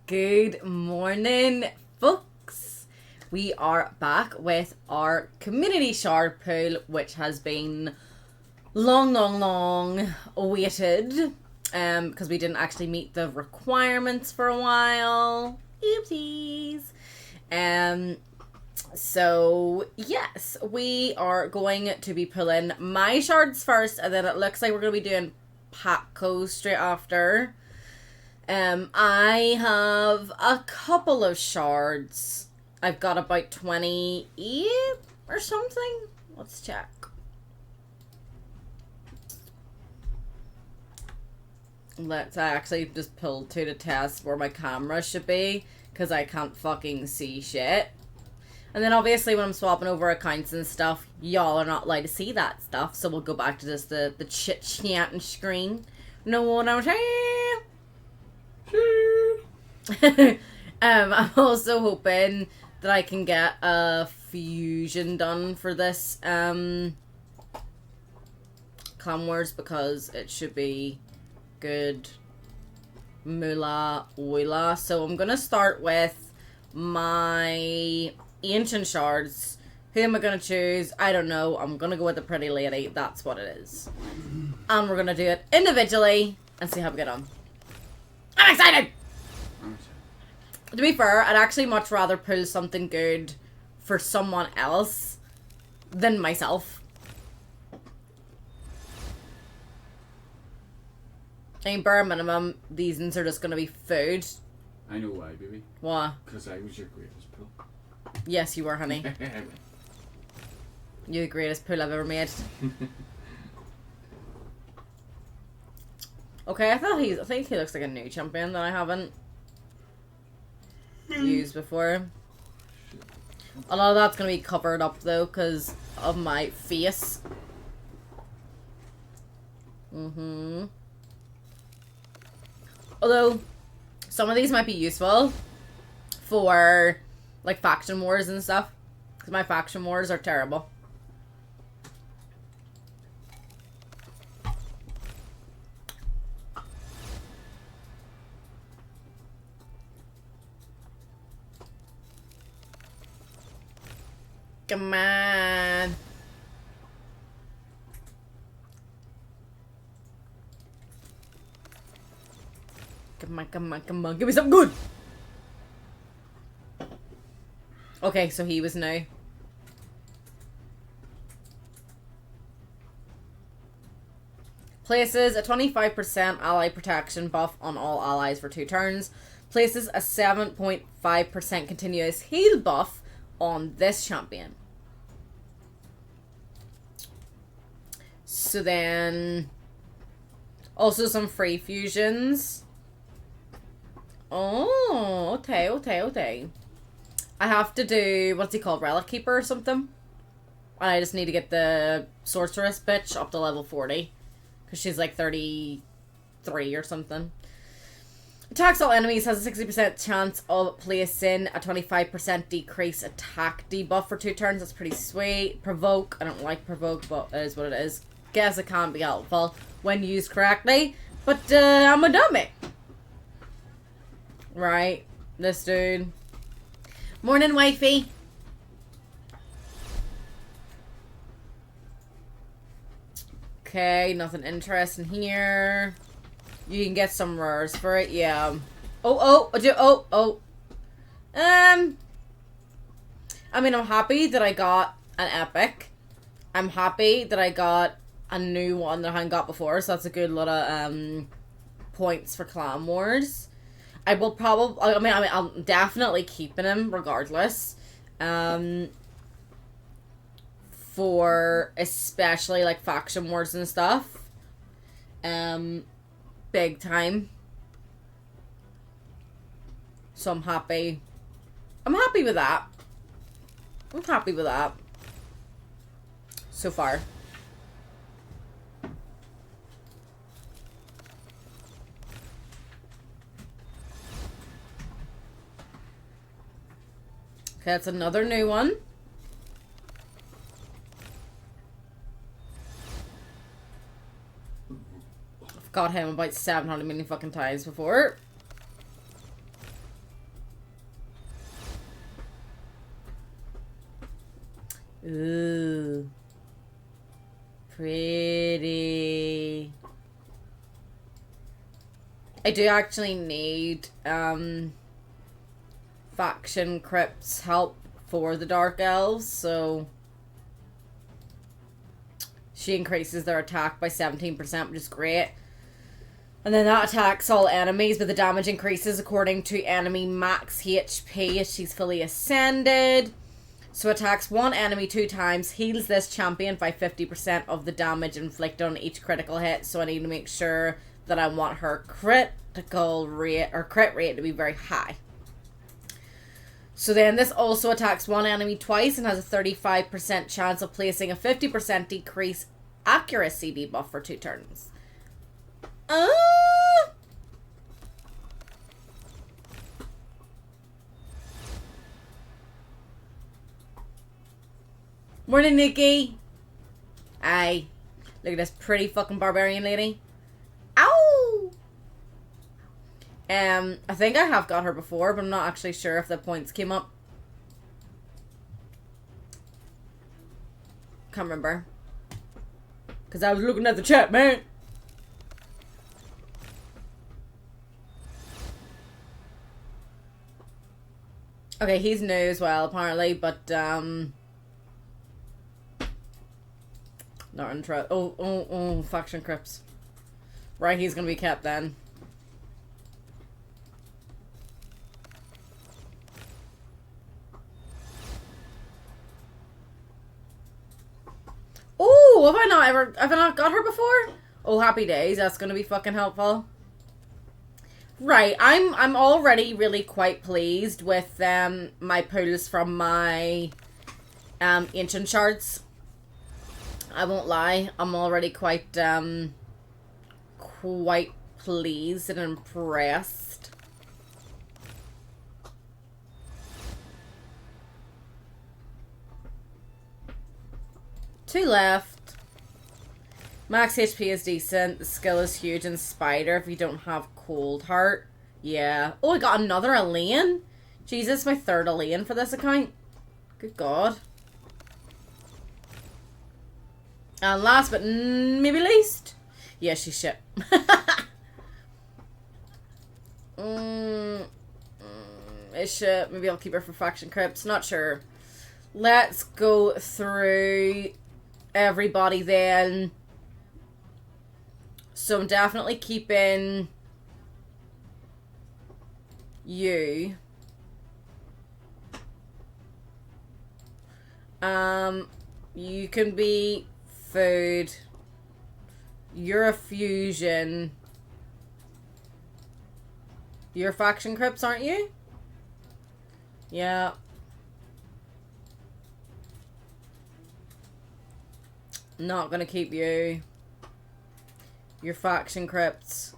Good morning, folks. We are back with our community shard pool, which has been long awaited because we didn't actually meet the requirements for a while. Oopsies. So yes, we are going to be pulling my shards first, and then it looks like we're going to be doing Paco straight after. I have a couple of shards. I've got about 28 or something. Let's check. Let's actually just pull to the test where my camera should be, because I can't fucking see shit. And then obviously when I'm swapping over accounts and stuff, y'all are not allowed to see that stuff, so we'll go back to just the chit-chatting screen. Know what I'm saying? I'm also hoping that I can get a fusion done for this Clan Wars, because it should be good moolah oila. So I'm gonna start with my ancient shards. Who am I gonna choose? I don't know. I'm gonna go with the pretty lady. That's what it is. And we're gonna do it individually and see how we get on. I'm excited! To be fair, I'd actually much rather pull something good for someone else than myself. I mean, bare minimum, these are just going to be food. I know why, baby. Why? Because I was your greatest pull. Yes, you were, honey. You're the greatest pull I've ever made. Okay, I think he looks like a new champion that I haven't used before. A lot of that's going to be covered up though because of my face. Although some of these might be useful for like faction wars and stuff, because my faction wars are terrible. Come on. Come on. Give me something good. Okay, so he was new. Places a 25% ally protection buff on all allies for 2 turns. Places a 7.5% continuous heal buff on this champion. So then also some free fusions. Oh, okay. I have to do, what's he called, Relic Keeper or something? And I just need to get the sorceress bitch up to level 40. Because she's like 33 or something. Attacks all enemies, has a 60% chance of placing a 25% decrease attack debuff for 2 turns. That's pretty sweet. Provoke, I don't like provoke, but it is what it is. Guess it can be helpful when used correctly. But I'm a dummy. Right, this dude. Morning, wifey. Okay, nothing interesting here. You can get some rares for it, yeah. Oh. I mean, I'm happy that I got an epic. I'm happy that I got a new one that I hadn't got before, so that's a good lot of points for Clan Wars. I will probably, I mean, I'm definitely keeping him regardless. For especially like faction wars and stuff. Big time. So I'm happy. I'm happy with that. So far. Okay, that's another new one. I've got him about 700 million fucking times before. Pretty. I do actually need faction crypts help for the Dark Elves, so she increases their attack by 17%, which is great. And then that attacks all enemies, but the damage increases according to enemy max HP as she's fully ascended. So attacks one enemy 2 times, heals this champion by 50% of the damage inflicted on each critical hit. So I need to make sure that I want her critical rate or crit rate to be very high. So then this also attacks one enemy twice and has a 35% chance of placing a 50% decrease accuracy debuff for 2 turns. Morning, Nikki. Aye. Look at this pretty fucking barbarian lady. Ow! I think I have got her before, but I'm not actually sure if the points came up. Can't remember. Because I was looking at the chat, man. Okay, he's new as well, apparently, but, not interested. Oh, faction crypts. Right, he's gonna be kept then. Oh, have I not got her before? Oh, happy days, that's gonna be fucking helpful. Right, I'm already really quite pleased with my pulls from my ancient shards. I won't lie, I'm already quite pleased and impressed. Two left. Max HP is decent. The skill is huge in Spider if you don't have Cold Heart. Yeah. Oh, I got another Elaine. Jesus, my 3rd Elaine for this account. Good God. And last but maybe least. Yeah, she's shit. Is shit. Maybe I'll keep her for faction crypts. Not sure. Let's go through everybody then. So I'm definitely keeping you. You can be food. You're a fusion. You're faction crypts, aren't you? Yeah. Not gonna keep you. Your faction crypts.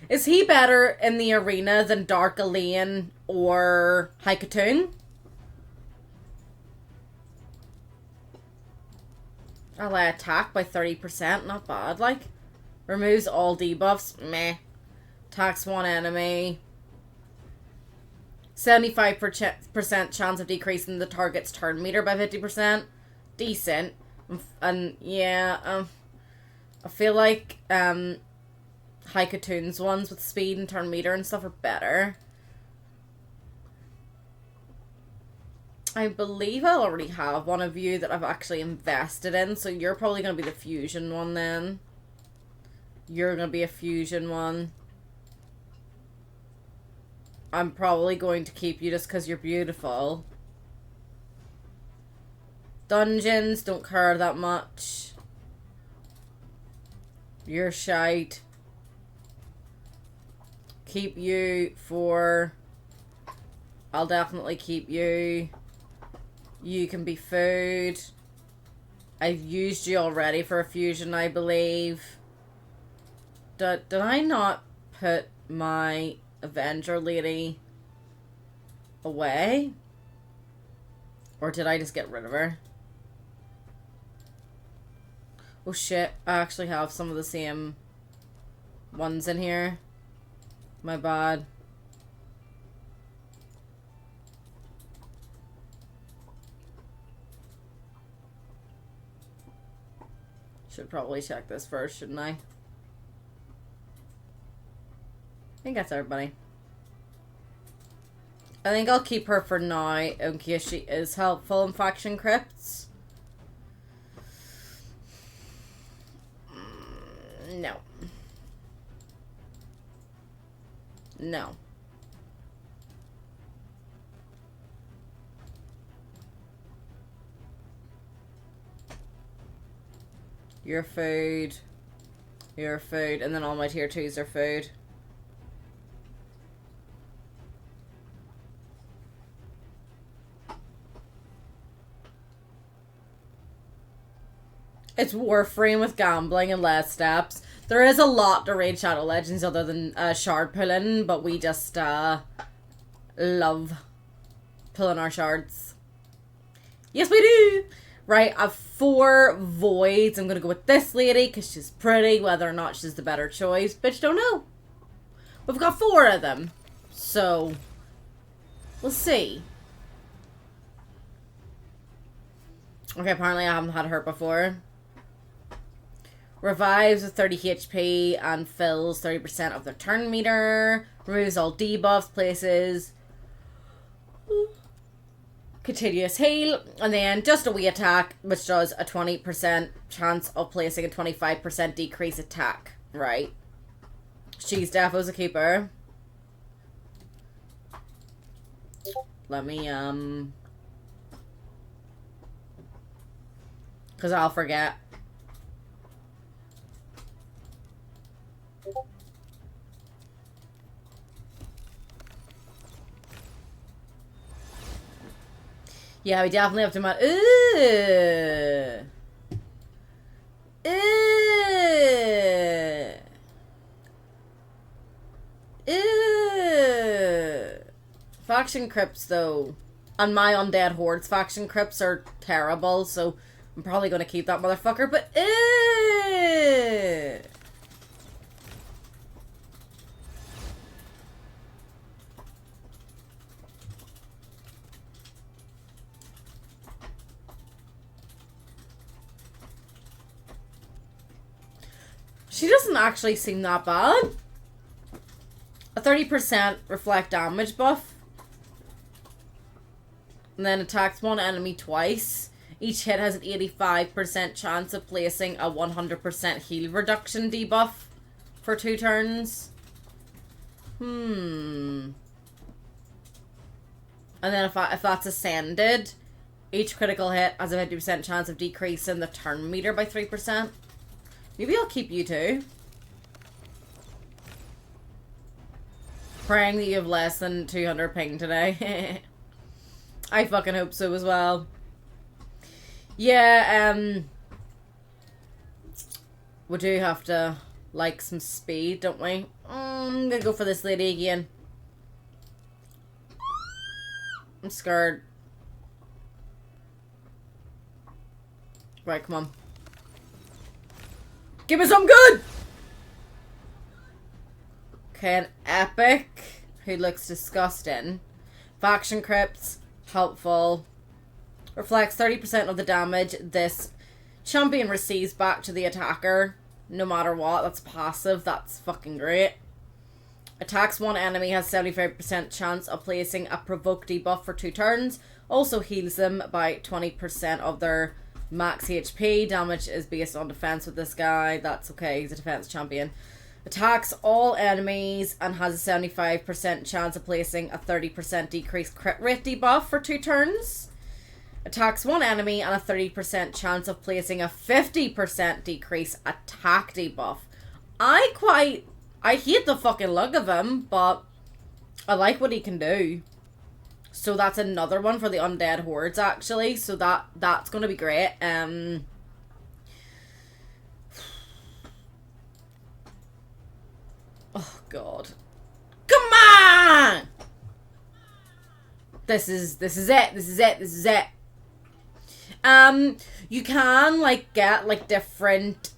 Is he better in the arena than Dark Elaine or Haikatoon? Ally attack by 30%, not bad, like. Removes all debuffs, meh. Attacks one enemy. 75% chance of decreasing the target's turn meter by 50%. Decent. And yeah, I feel like Haikatoon's ones with speed and turn meter and stuff are better. I believe I already have one of you that I've actually invested in, so you're probably going to be the fusion one then. You're going to be a fusion one. I'm probably going to keep you just because you're beautiful. Dungeons, don't care that much. You're shite. Keep you for... I'll definitely keep you. You can be food. I've used you already for a fusion, I believe. Did I not put my Avenger lady away? Or did I just get rid of her? Oh shit, I actually have some of the same ones in here. My bad. Should probably check this first, shouldn't I? I think that's everybody. I think I'll keep her for now in case she is helpful in faction crypts. No. No. Your food. Your food. And then all my tier 2s are food. It's Warframe with gambling and less steps. There is a lot to raid Shadow Legends other than shard pulling, but we just love pulling our shards. Yes, we do! Right, I have 4 voids. I'm going to go with this lady because she's pretty. Whether or not she's the better choice, bitch, don't know. We've got 4 of them. So, we'll see. Okay, apparently I haven't had her before. Revives with 30 HP and fills 30% of their turn meter. Removes all debuffs, places continuous heal. And then just a wee attack, which does a 20% chance of placing a 25% decrease attack. Right. She's definitely a keeper. Let me, because I'll forget. Yeah, we definitely have to Faction crypts, though. And my Undead Hordes faction crypts are terrible, so I'm probably going to keep that motherfucker, but she doesn't actually seem that bad. A 30% reflect damage buff. And then attacks one enemy twice. Each hit has an 85% chance of placing a 100% heal reduction debuff for 2 turns. And then if that's ascended, each critical hit has a 50% chance of decreasing the turn meter by 3%. Maybe I'll keep you too. Praying that you have less than 200 ping today. I fucking hope so as well. Yeah, we do have to like some speed, don't we? I'm gonna go for this lady again. I'm scared. Right, come on. Give me some good! Okay, an epic who looks disgusting. Faction crypts, helpful. Reflects 30% of the damage this champion receives back to the attacker, no matter what. That's passive. That's fucking great. Attacks one enemy, has 75% chance of placing a provoke debuff for 2 turns. Also heals them by 20% of their max HP. Damage is based on defense with this guy. That's okay. He's a defense champion. Attacks all enemies and has a 75% chance of placing a 30% decreased crit rate debuff for 2 turns. Attacks one enemy and a 30% chance of placing a 50% decrease attack debuff. I hate the fucking look of him, but I like what he can do. So that's another one for the Undead Hordes, actually. So that's going to be great. Oh, God. Come on! This is it. You can, like, get, like, different,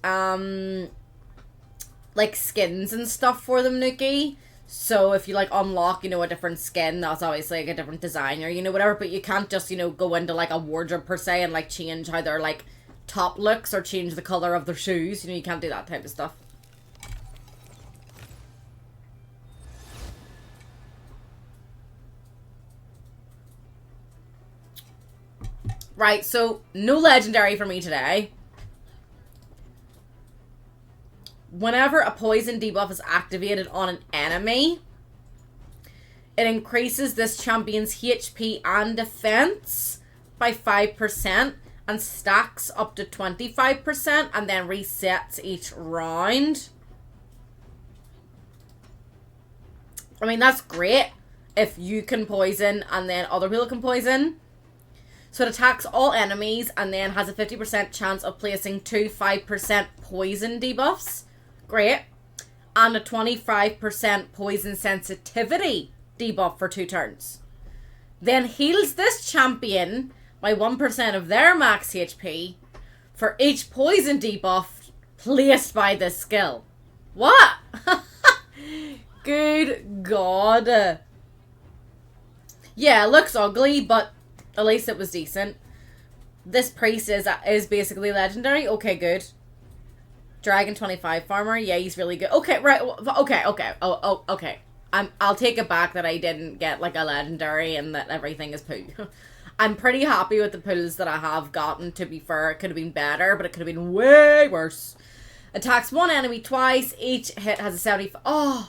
like, skins and stuff for them, Nuki. So if you, like, unlock, you know, a different skin, that's obviously, like, a different designer, you know, whatever. But you can't just, you know, go into, like, a wardrobe, per se, and, like, change how their, like, top looks or change the color of their shoes. You know, you can't do that type of stuff. Right, so no legendary for me today. Whenever a poison debuff is activated on an enemy, it increases this champion's HP and defense by 5% and stacks up to 25% and then resets each round. I mean, that's great if you can poison and then other people can poison. So it attacks all enemies and then has a 50% chance of placing 2 5% poison debuffs. Great. And a 25% poison sensitivity debuff for 2 turns. Then heals this champion by 1% of their max HP for each poison debuff placed by this skill. What? Good God. Yeah, it looks ugly, but at least it was decent. This priest is basically legendary. Okay, good. Dragon 25 farmer. Yeah, he's really good. Okay, right. Okay. Oh, okay. I'll take it back that I didn't get like a legendary and that everything is poo. I'm pretty happy with the pulls that I have gotten, to be fair. It could have been better, but it could have been way worse. Attacks one enemy twice. Each hit has a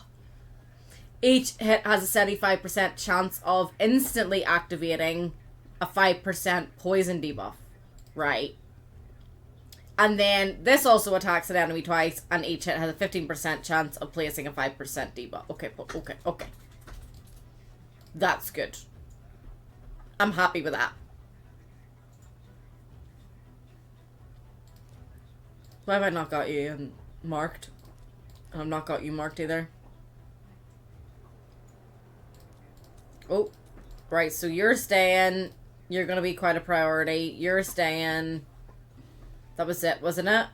Each hit has a 75% chance of instantly activating a 5% poison debuff. Right. And then this also attacks an enemy twice, and each hit has a 15% chance of placing a 5% debuff. Okay. That's good. I'm happy with that. Why have I not got you marked? And I've not got you marked either. Oh, right, so you're staying. You're going to be quite a priority. You're staying. That was it, wasn't it?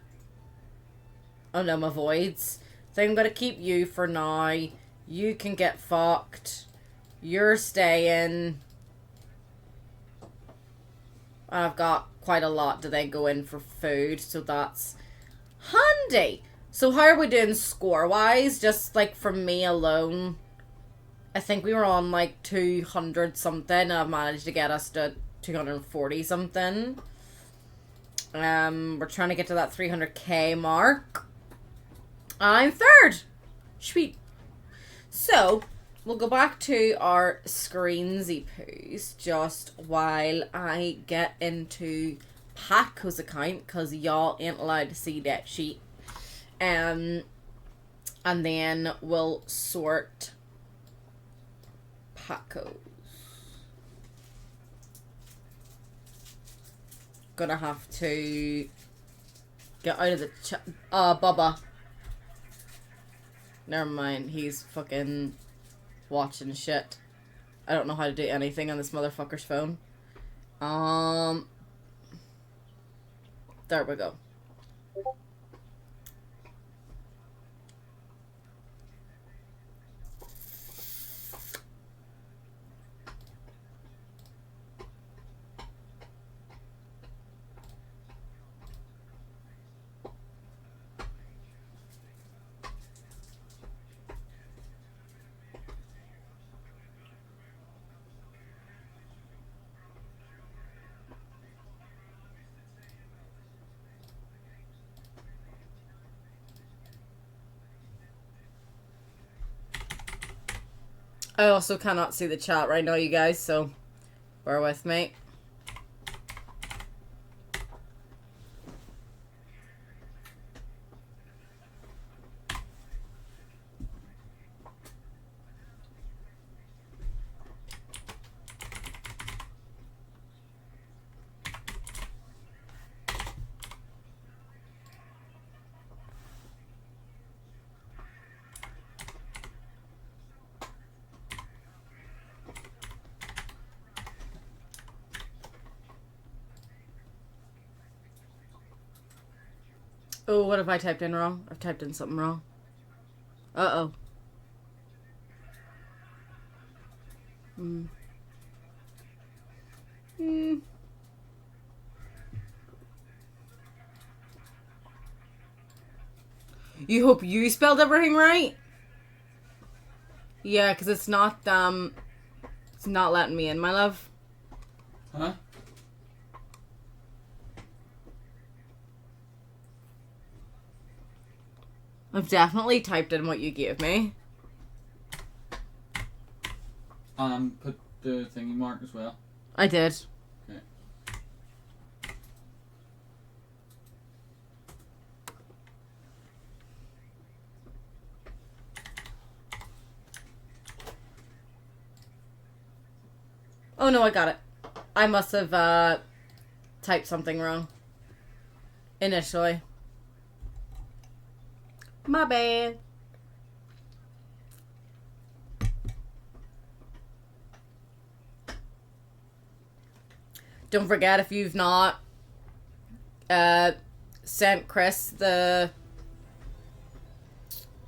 Oh no, my voids. So I'm going to keep you for now. You can get fucked. You're staying. I've got quite a lot to then go in for food, so that's handy. So how are we doing score-wise? Just like for me alone, I think we were on like 200 something, and I've managed to get us to 240 something. We're trying to get to that 300k mark. I'm third. Sweet. So we'll go back to our screensy poos just while I get into Paco's account, because y'all ain't allowed to see that sheet. And then we'll sort Paco's. Gonna have to get out of the chat. Bubba. Never mind, he's fucking watching shit. I don't know how to do anything on this motherfucker's phone. There we go. I also cannot see the chat right now, you guys, so bear with me. Oh, what have I typed in wrong? I've typed in something wrong. Uh-oh. You hope you spelled everything right? Yeah, because it's not letting me in, my love. Huh? I've definitely typed in what you gave me. Put the thingy mark as well. I did. Okay. Oh no, I got it. I must have typed something wrong initially. My bad. Don't forget, if you've not sent Chris the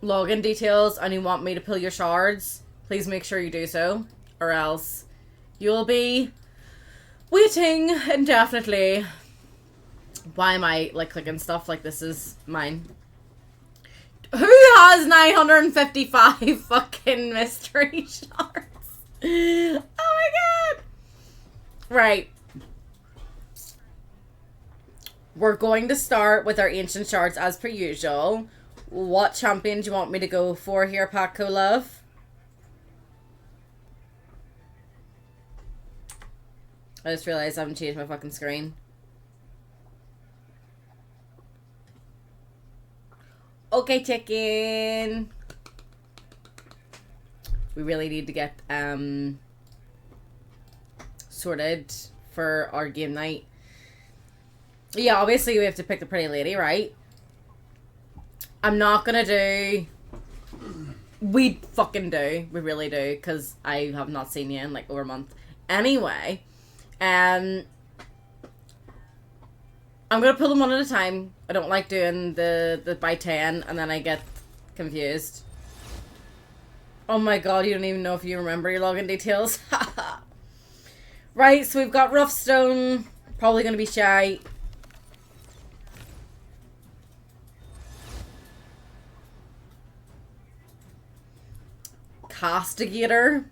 login details and you want me to pull your shards, please make sure you do so, or else you'll be waiting indefinitely. Why am I like clicking stuff like this is mine? Who has 955 fucking mystery shards? Oh my god! Right. We're going to start with our ancient shards as per usual. What champion do you want me to go for here, Paco love? I just realized I haven't changed my fucking screen. Okay, chicken. We really need to get sorted for our game night. Yeah, obviously we have to pick the pretty lady, right? I'm not gonna do... We fucking do. We really do, because I have not seen you in like over a month. Anyway, I'm gonna pull them one at a time. I don't like doing the by 10 and then I get confused. Oh my god, you don't even know if you remember your login details. Right, so we've got Roughstone. Probably gonna be shy. Castigator.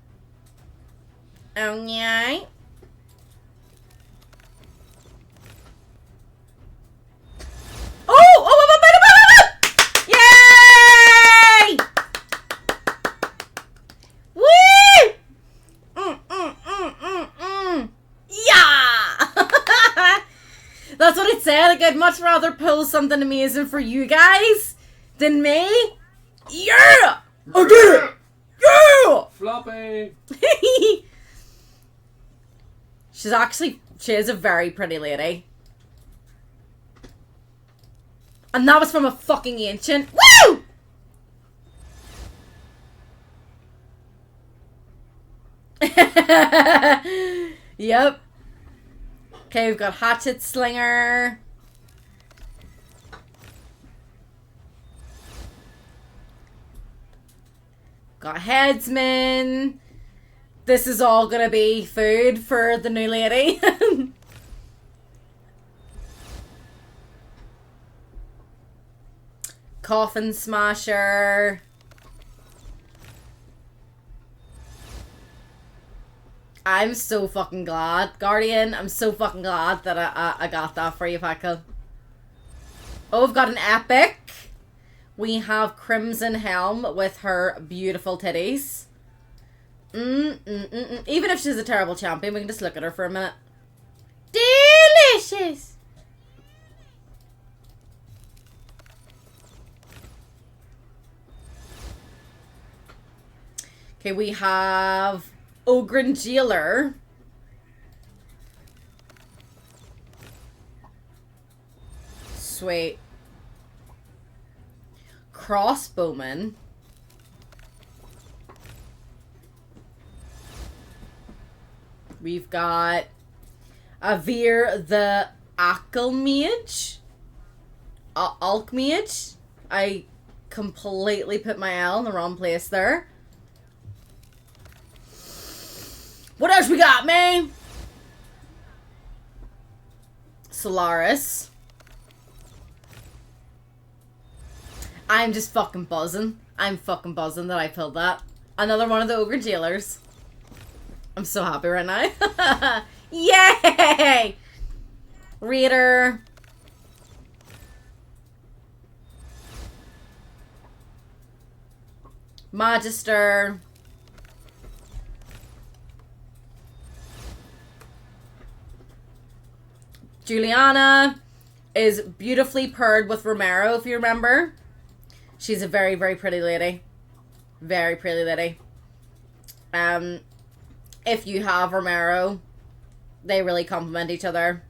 Oh yeah. Yay! Woo! Yeah! That's what it said. Like, I'd much rather pull something amazing for you guys than me. Yeah! I did it! Yeah! Floppy! She is a very pretty lady. And that was from a fucking ancient. Woo! Yep. Okay, we've got Hatchet Slinger. Got Headsman. This is all gonna be food for the new lady. Coffin Smasher. I'm so fucking glad. Guardian, I'm so fucking glad that I got that for you, Paco. Oh, we've got an epic. We have Crimson Helm with her beautiful titties. Even if she's a terrible champion, we can just look at her for a minute. Delicious! Okay, we have Ogren Jailer. Sweet. Crossbowman. We've got Avir the Alchmage. Alchmage. I completely put my L in the wrong place there. What else we got, man? Solaris. I'm just fucking buzzing. I'm fucking buzzing that I pulled that. Another one of the Ogre Jailers. I'm so happy right now. Yay! Raider. Magister. Juliana is beautifully paired with Romero, if you remember. She's a very, very pretty lady. Very pretty lady. If you have Romero, they really complement each other.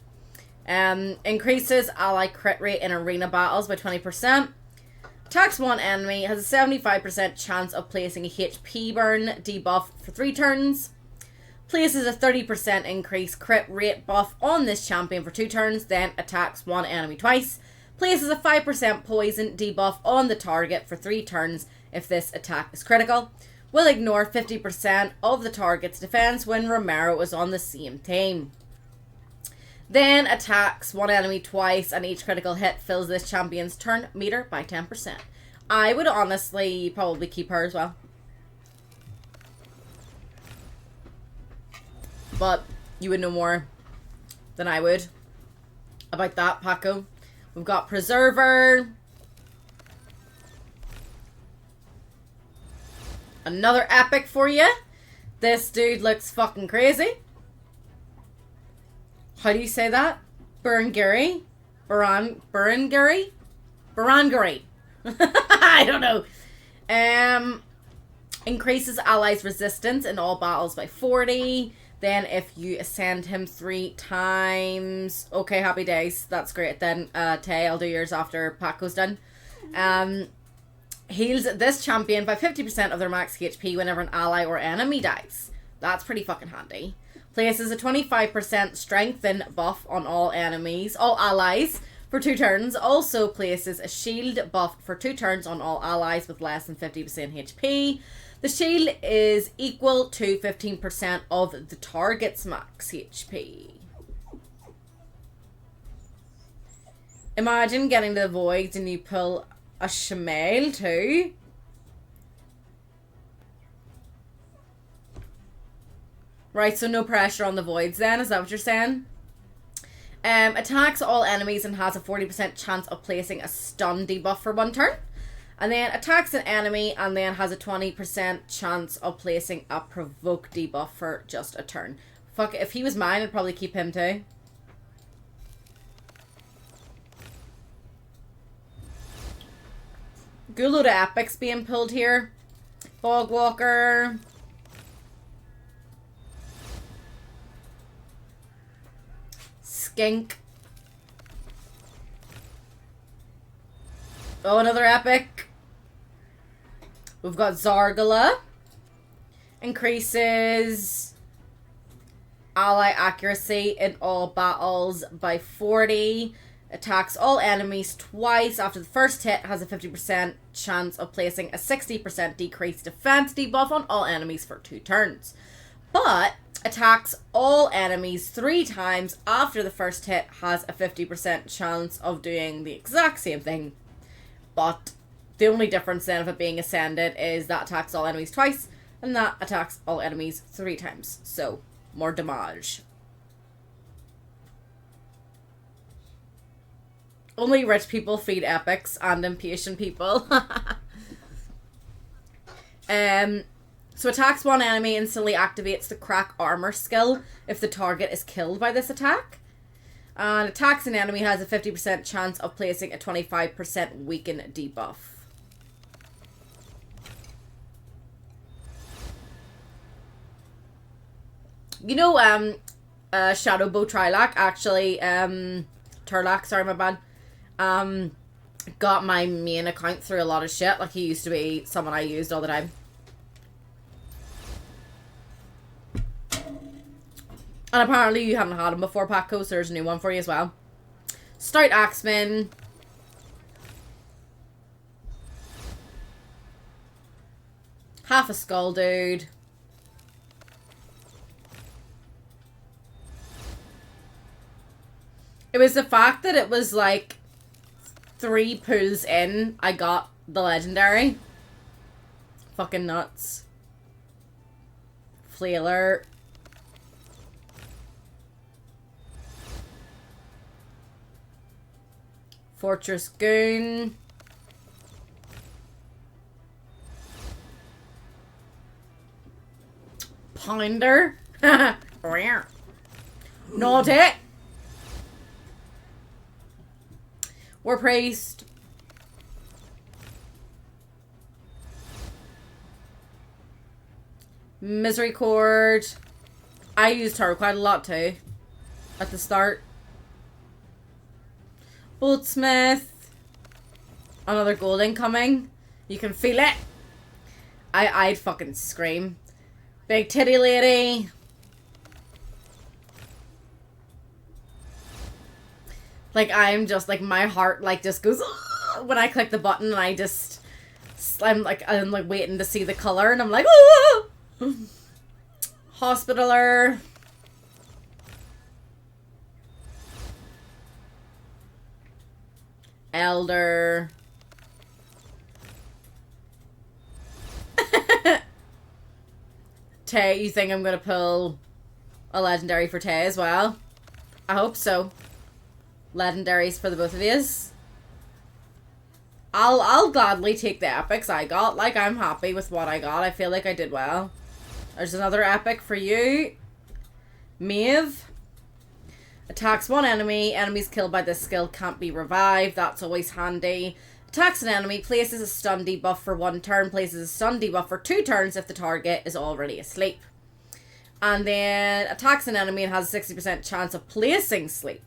Increases ally crit rate in arena battles by 20%. Attacks one enemy, has a 75% chance of placing a HP burn debuff for 3 turns. Places a 30% increase crit rate buff on this champion for 2 turns, then attacks one enemy twice. Places a 5% poison debuff on the target for 3 turns if this attack is critical. Will ignore 50% of the target's defense when Romero is on the same team. Then attacks one enemy twice, and each critical hit fills this champion's turn meter by 10%. I would honestly probably keep her as well. But you would know more than I would about that, Paco. We've got Preserver. Another epic for you. This dude looks fucking crazy. How do you say that? Barangari? Barangari? Barangari. I don't know. Increases allies' resistance in all battles by 40. Then if you ascend him 3 times... Okay, happy days. That's great. Then, Tay, I'll do yours after Paco's done. Heals this champion by 50% of their max HP whenever an ally or enemy dies. That's pretty fucking handy. Places a 25% strengthen buff on all allies for 2 turns. Also places a shield buff for 2 turns on all allies with less than 50% HP. The shield is equal to 15% of the target's max HP. Imagine getting the voids and you pull a Shamail too. Right, so no pressure on the voids then, is that what you're saying? Attacks all enemies and has a 40% chance of placing a stun debuff for 1 turn. And then attacks an enemy and then has a 20% chance of placing a provoke debuff for just a turn. Fuck it, if he was mine, I'd probably keep him too. Good load of epics being pulled here. Fogwalker. Skink. Oh, another epic. We've got Zargala. Increases ally accuracy in all battles by 40. Attacks all enemies twice after the first hit. Has a 50% chance of placing a 60% decreased defense debuff on all enemies for 2 turns. But attacks all enemies 3 times after the first hit. Has a 50% chance of doing the exact same thing. But the only difference then of it being ascended is that attacks all enemies twice. And that attacks all enemies 3 times. So, more damage. Only rich people feed epics and impatient people. So attacks one enemy, instantly activates the crack armor skill if the target is killed by this attack. And attacks an enemy has a 50% chance of placing a 25% weaken debuff. You know, Shadowbow Trilak actually, Turlak, sorry, my bad. Got my main account through a lot of shit. Like, he used to be someone I used all the time. And apparently you haven't had him before, Paco, so there's a new one for you as well. Stout Axeman. Half a skull dude. It was the fact that it was like 3 pulls in, I got the legendary. Fucking nuts. Flailer. Fortress Goon. Pounder. Naughty. War Priest. Misery Cord. I used her quite a lot too. At the start. Boltsmith. Another gold incoming. You can feel it. I'd fucking scream. Big titty lady. Like, I'm just, like, my heart, like, just goes when I click the button, and I just, I'm like waiting to see the color, and I'm like, oh! Hospitaler. Elder. Tay, you think I'm gonna pull a legendary for Tay as well? I hope so. Legendaries for the both of yous. I'll gladly take the epics I got. Like, I'm happy with what I got. I feel like I did well. There's another epic for you. Maeve. Attacks one enemy. Enemies killed by this skill can't be revived. That's always handy. Attacks an enemy. Places a stun debuff for 1 turn. Places a stun debuff for 2 turns if the target is already asleep. And then attacks an enemy and has a 60% chance of placing sleep.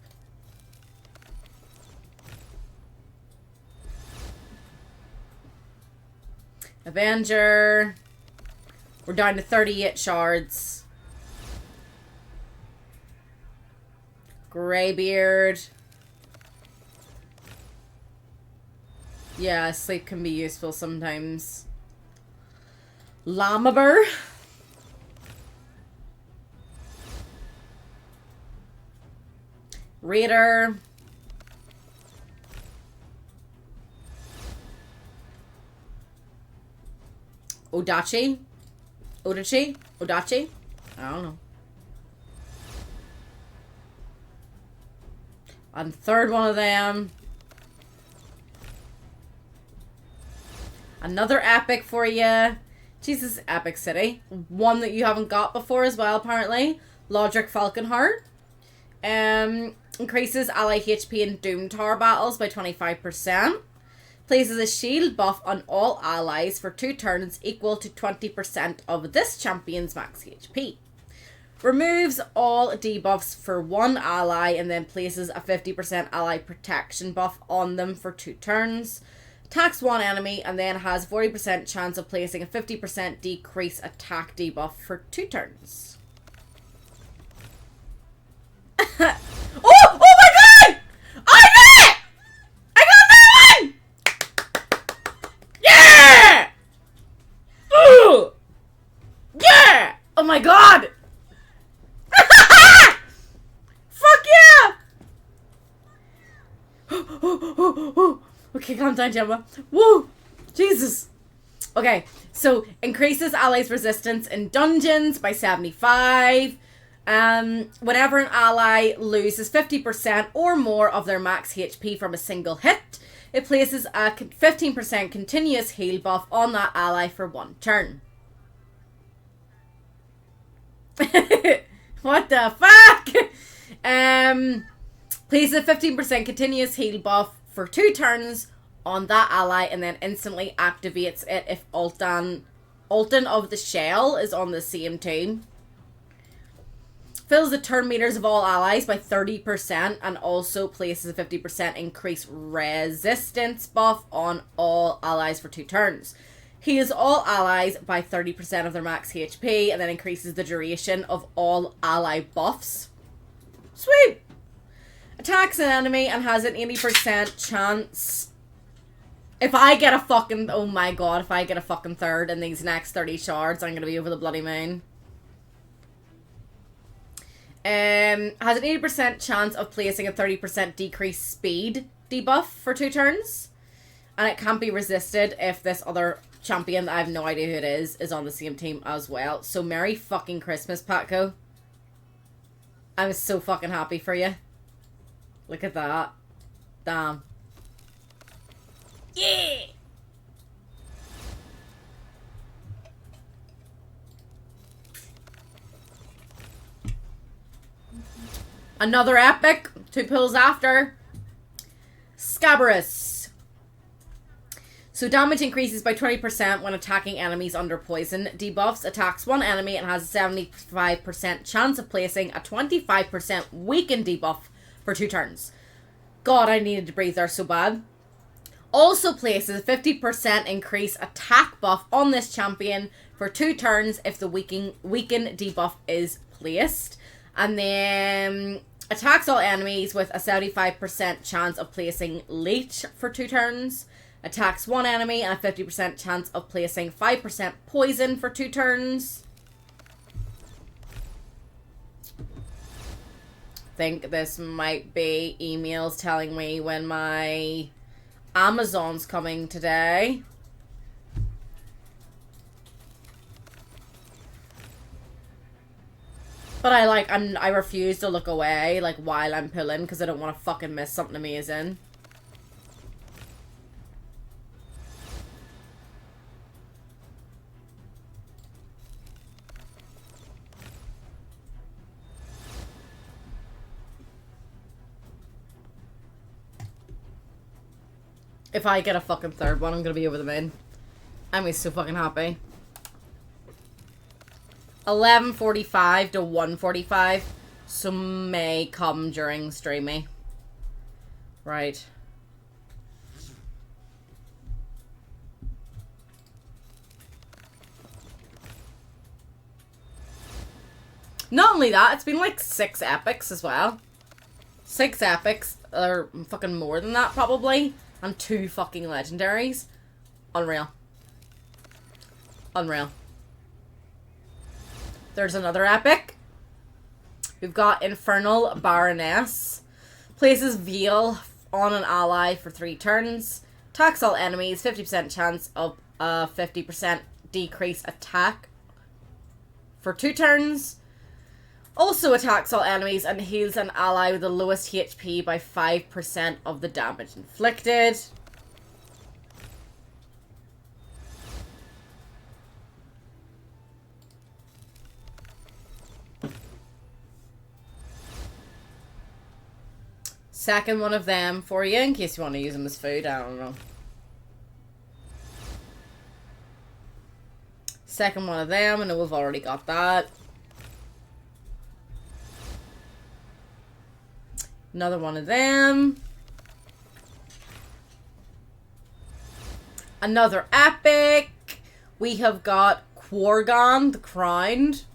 Avenger. We're down to 38 shards. Greybeard. Yeah, sleep can be useful sometimes. Llamaber. Raider. Odachi? Odachi? Odachi? I don't know. And third one of them. Another epic for you. Jesus, Epic City. One that you haven't got before as well, apparently. Logic Falconheart. Increases ally HP in Doom Tower battles by 25%. Places a shield buff on all allies for 2 turns equal to 20% of this champion's max HP. Removes all debuffs for 1 ally and then places a 50% ally protection buff on them for 2 turns. Attacks 1 enemy and then has 40% chance of placing a 50% decrease attack debuff for 2 turns. Oh my god! I got it! I got that one! Yeah! Ooh! Yeah! Oh my god! Fuck yeah! Okay, calm down, Gemma. Woo! Jesus. Okay, so increases allies' resistance in dungeons by 75. Whenever an ally loses 50% or more of their max HP from a single hit, it places a 15% continuous heal buff on that ally for 1 turn. What the fuck? Places a 15% continuous heal buff for 2 turns on that ally and then instantly activates it if Altan of the Shell is on the same team. Fills the turn meters of all allies by 30% and also places a 50% increased resistance buff on all allies for 2 turns. Heals all allies by 30% of their max HP and then increases the duration of all ally buffs. Sweet! Attacks an enemy and has an 80% chance. If I get a fucking... Oh my god, if I get a fucking third in these next 30 shards, I'm gonna be over the bloody moon. Has an 80% chance of placing a 30% decreased speed debuff for 2 turns. And it can't be resisted if this other champion that I have no idea who it is on the same team as well. So Merry fucking Christmas, Patco. I was so fucking happy for you. Look at that. Damn. Yeah! Another epic. 2 pulls after. Scabrous. So damage increases by 20% when attacking enemies under poison. Debuffs attacks one enemy and has a 75% chance of placing a 25% weakened debuff for 2 turns. God, I needed to breathe there so bad. Also places a 50% increase attack buff on this champion for 2 turns if the weaken debuff is placed. And then attacks all enemies with a 75% chance of placing leech for 2 turns. Attacks one enemy and a 50% chance of placing 5% poison for 2 turns. Think this might be emails telling me when my Amazon's coming today. But I refuse to look away like while I'm pulling because I don't want to fucking miss something amazing. If I get a fucking 3rd one, I'm gonna be over the moon. I'm gonna be so fucking happy. 11:45 to 1:45. So may come during streamy. Right. Not only that, it's been like 6 epics as well. 6 epics, or fucking more than that probably. And 2 fucking legendaries. Unreal. Unreal. There's another epic. We've got Infernal Baroness. Places Veil on an ally for 3 turns. Attacks all enemies. 50% chance of 50% decrease attack for 2 turns. Also attacks all enemies and heals an ally with the lowest HP by 5% of the damage inflicted. Second one of them for you in case you want to use them as food. I don't know. Second one of them. I know we've already got that. Another one of them. Another epic. We have got Quargon the Crowned.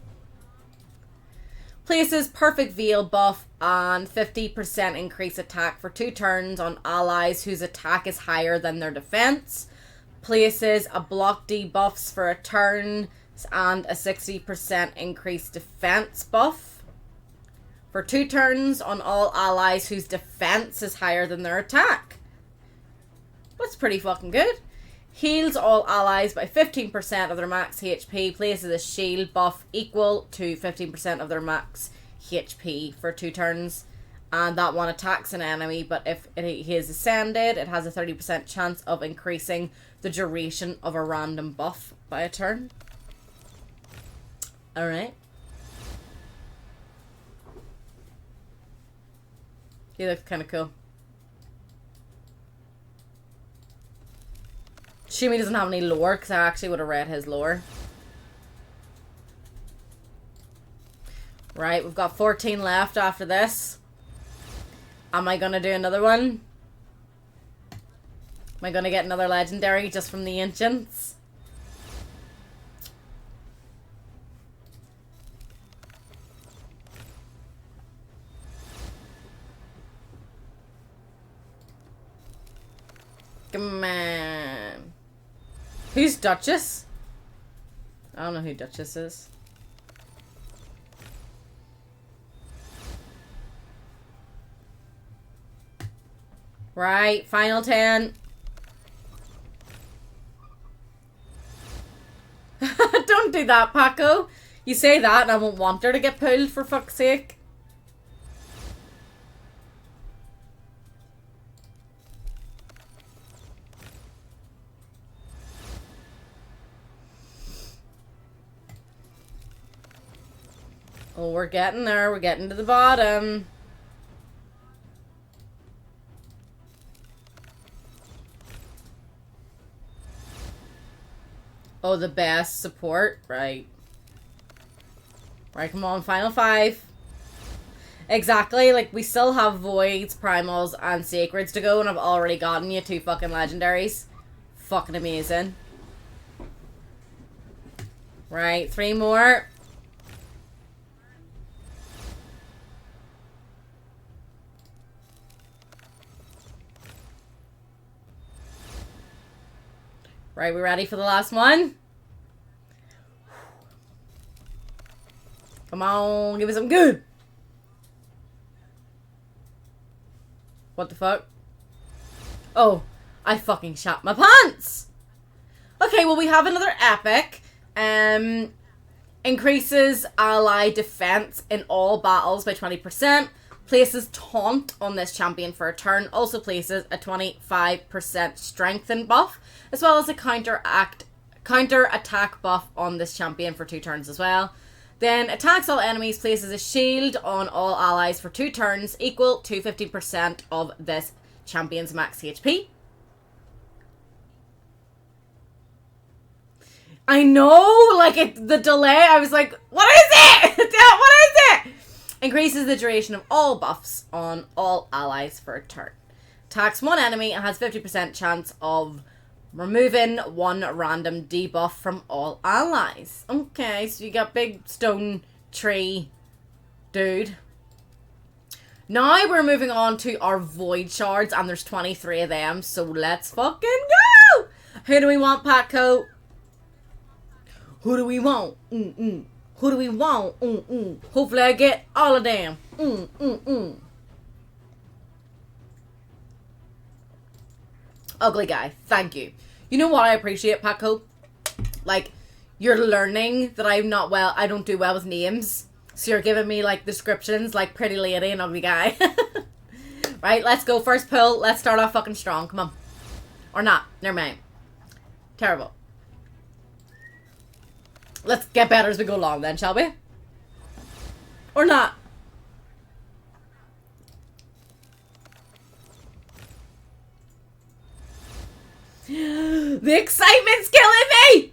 Places Perfect Veil buff and 50% increase attack for 2 turns on allies whose attack is higher than their defense. Places a block debuffs for a turn and a 60% increased defense buff for 2 turns on all allies whose defense is higher than their attack. That's pretty fucking good. Heals all allies by 15% of their max HP. Places a shield buff equal to 15% of their max HP for 2 turns. And that one attacks an enemy, but if he is ascended, it has a 30% chance of increasing the duration of a random buff by a turn. Alright. He looks kind of cool. Shumi doesn't have any lore, because I actually would have read his lore. Right, we've got 14 left after this. Am I going to do another one? Am I going to get another legendary just from the ancients? Come on. Who's Duchess? I don't know who Duchess is. Right, final 10. do that, Paco. You say that and I won't want her to get pulled, for fuck's sake. Oh, we're getting there. We're getting to the bottom. Oh, the best support? Right. Right, come on. Final 5. Exactly. Like, we still have Voids, Primals, and Sacreds to go, and I've already gotten you 2 fucking Legendaries. Fucking amazing. Right, 3 more. Right, we ready for the last one? Come on, give me some good. What the fuck? Oh, I fucking shot my pants. Okay, well we have another epic. Increases ally defense in all battles by 20%. Places taunt on this champion for a turn. Also places a 25% strengthen buff, as well as a counter attack buff on this champion for 2 turns as well. Then attacks all enemies, places a shield on all allies for 2 turns, equal to 50% of this champion's max HP. I know, like the delay, I was like, what is it? What is it? Increases the duration of all buffs on all allies for a turn. Attacks 1 enemy and has 50% chance of removing 1 random debuff from all allies. Okay, so you got big stone tree dude. Now we're moving on to our void shards, and there's 23 of them, so let's fucking go! Who do we want, Patco? Who do we want? Who do we want? Hopefully I get all of them. Ugly guy. Thank you. You know what I appreciate, Paco? Like, you're learning that I'm not well. I don't do well with names. So you're giving me, like, descriptions like pretty lady and ugly guy. Right, let's go. First pull. Let's start off fucking strong. Come on. Or not. Never mind. Terrible. Let's get better as we go along then, shall we? Or not? The excitement's killing me!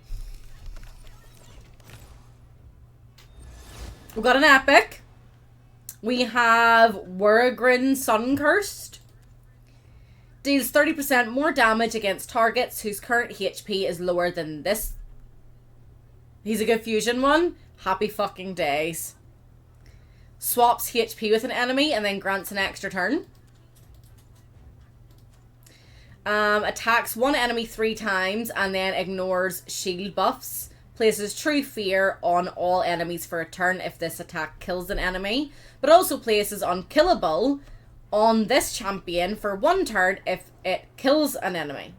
We've got an epic. We have Worgrin Suncursed. Deals 30% more damage against targets whose current HP is lower than this. He's a good fusion one. Happy fucking days. Swaps HP with an enemy and then grants an extra turn. Attacks 1 enemy 3 times and then ignores shield buffs. Places True Fear on all enemies for a turn if this attack kills an enemy. But also places Unkillable on this champion for 1 turn if it kills an enemy.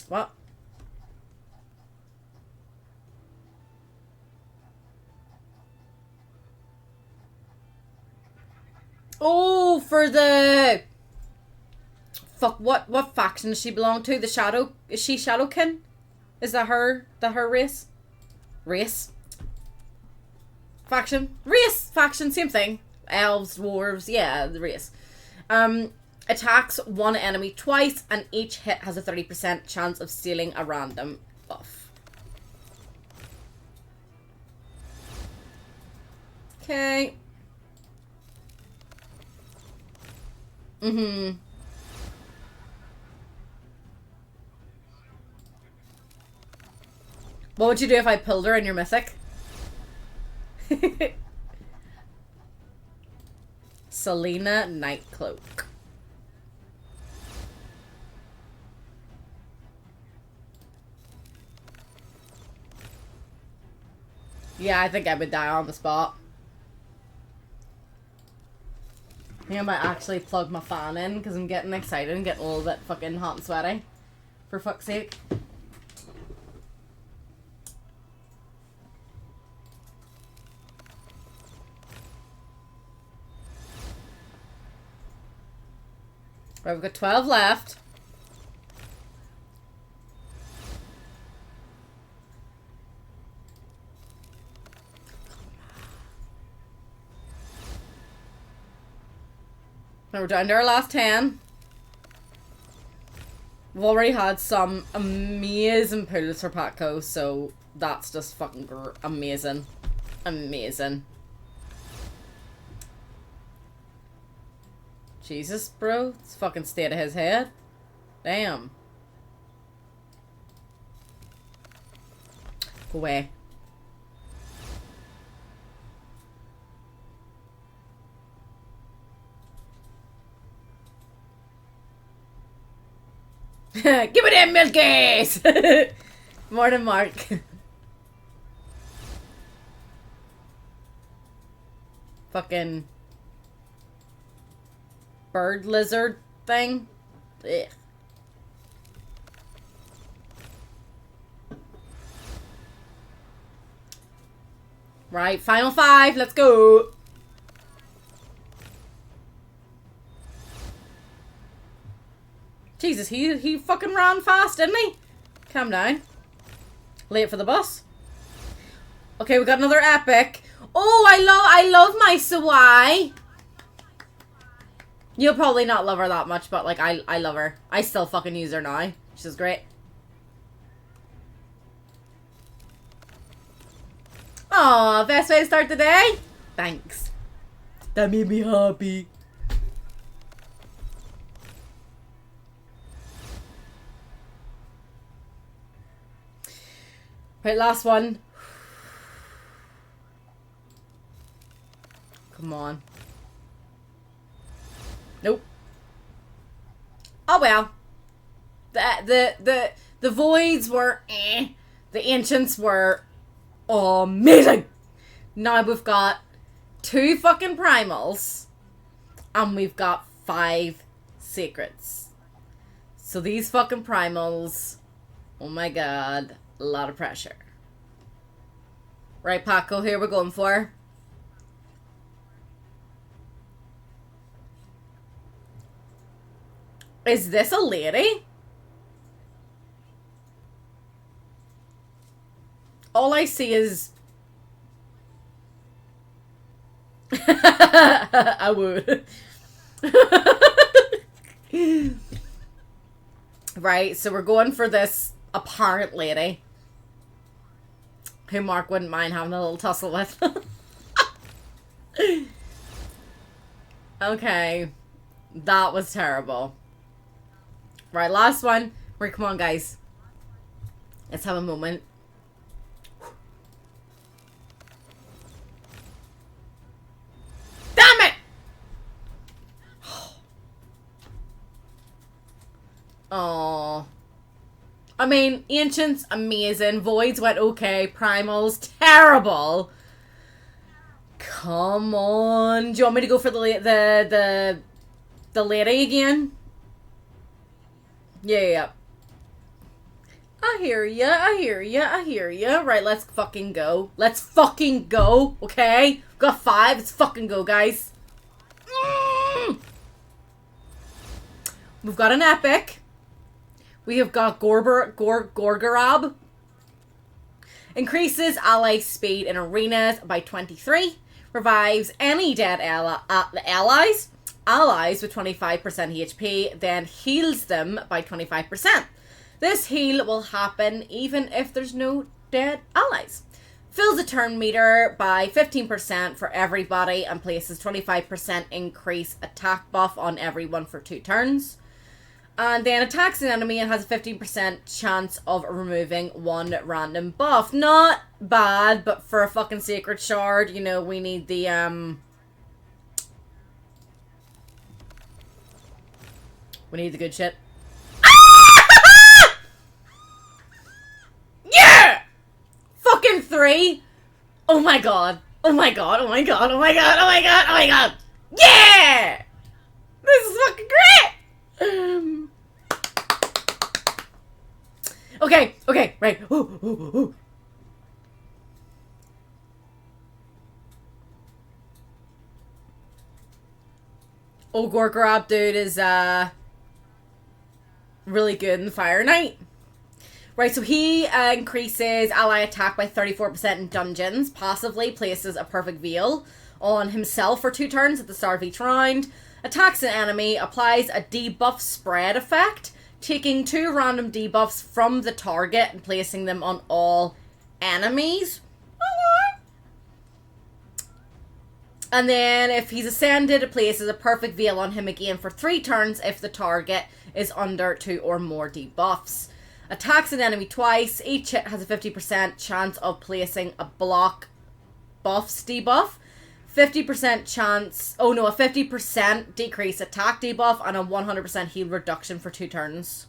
What? Oh, for the... Fuck, what faction does she belong to? The Shadow... Is she Shadowkin? Is that her race? Race? Faction? Race! Faction, same thing. Elves, dwarves, yeah, the race. Attacks 1 enemy twice, and each hit has a 30% chance of stealing a random buff. Okay. What would you do if I pulled her in your mythic? Selena Nightcloak. Yeah, I think I would die on the spot. I think I might actually plug my fan in because I'm getting excited and getting a little bit fucking hot and sweaty. For fuck's sake. Right, we've got 12 left. Now we're down to our last 10. We've already had some amazing pulls for Patco, so that's just fucking amazing. Amazing. Jesus, bro. It's fucking state of his head. Damn. Go away. Give me them milkies! Morning, Mark. Fucking bird lizard thing. Ugh. Right, final 5. Let's go. Jesus, he fucking ran fast, didn't he? Calm down. Late for the bus. Okay, we got another epic. Oh, I love my Sawai. You'll probably not love her that much, but like I love her. I still fucking use her now. She's great. Aw, best way to start the day? Thanks. That made me happy. Right, last one. Come on. Nope. Oh well. The voids were eh. The ancients were amazing. Now we've got 2 fucking primals and we've got 5 secrets. So these fucking primals, oh my god, a lot of pressure. Right, Paco, here we're going for. Is this a lady? All I see is... I would. Right, so we're going for this apparent lady. Who Mark wouldn't mind having a little tussle with. Okay. That was terrible. Right, last one. Right, come on, guys. Let's have a moment. Damn it! Oh. I mean, Ancients, amazing. Voids went okay. Primals, terrible. Come on. Do you want me to go for the lady again? Yeah. I hear ya, I hear ya, I hear ya. Right, let's fucking go. Let's fucking go, okay? We've got 5, let's fucking go, guys. We've got an epic. We have got Gorgorab. Increases ally speed in arenas by 23. Revives any dead allies with 25% HP, then heals them by 25%. This heal will happen even if there's no dead allies. Fills the turn meter by 15% for everybody and places 25% increase attack buff on everyone for 2 turns. And then attacks an enemy and has a 15% chance of removing 1 random buff. Not bad, but for a fucking sacred shard, you know, we need the, we need the good shit. Yeah! Fucking 3! Oh my god. Oh my god, oh my god, oh my god, oh my god, oh my god! Yeah! This is fucking great! Okay, right. Ooh. Oh, Gorgorab, dude, is, really good in the Fire Knight. Right, so he increases ally attack by 34% in dungeons, passively places a perfect veil on himself for 2 turns at the start of each round, attacks an enemy, applies a debuff spread effect, taking 2 random debuffs from the target and placing them on all enemies. And then if he's ascended, it places a perfect veil on him again for 3 turns if the target is under 2 or more debuffs. Attacks an enemy twice. Each hit has a 50% chance of placing a block buffs debuff. 50% chance... Oh no, a 50% decrease attack debuff and a 100% heal reduction for 2 turns.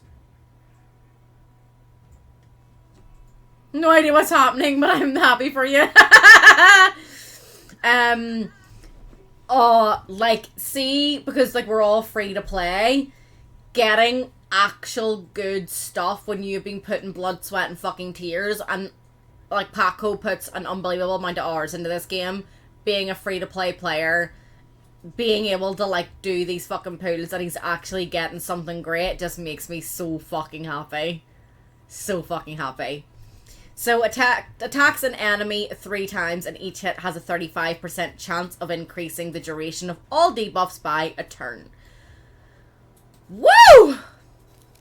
No idea what's happening, but I'm happy for you. Like, see, because, like, we're all free to play, getting actual good stuff when you've been putting blood, sweat, and fucking tears, and, like, Paco puts an unbelievable amount of hours into this game, being a free-to-play player, being able to, like, do these fucking pools, and he's actually getting something great, just makes me so fucking happy. So fucking happy. So attacks an enemy 3 times, and each hit has a 35% chance of increasing the duration of all debuffs by a turn. Woo!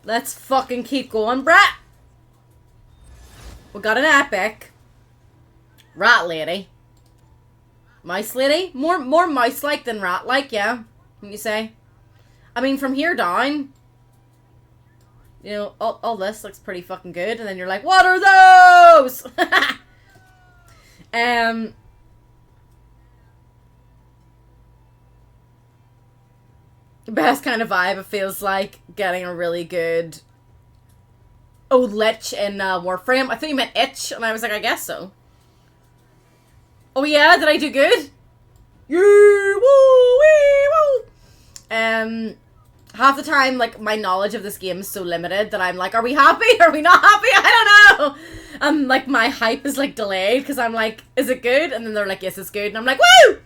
Let's fucking keep going, brat. We got an epic. Rat lady. Mouse lady? More mouse-like than rat-like, yeah. Can you say? I mean, from here down, you know, all this looks pretty fucking good. And then you're like, what are those? Best kind of vibe, it feels like getting a really good... Oh, Lich in Warframe. I thought you meant Itch, and I was like, I guess so. Oh yeah, did I do good? Woo, woo. Half the time, like, my knowledge of this game is so limited that I'm like, are we happy? Are we not happy? I don't know. Like, my hype is, like, delayed, because I'm like, is it good? And then they're like, yes, it's good. And I'm like, woo!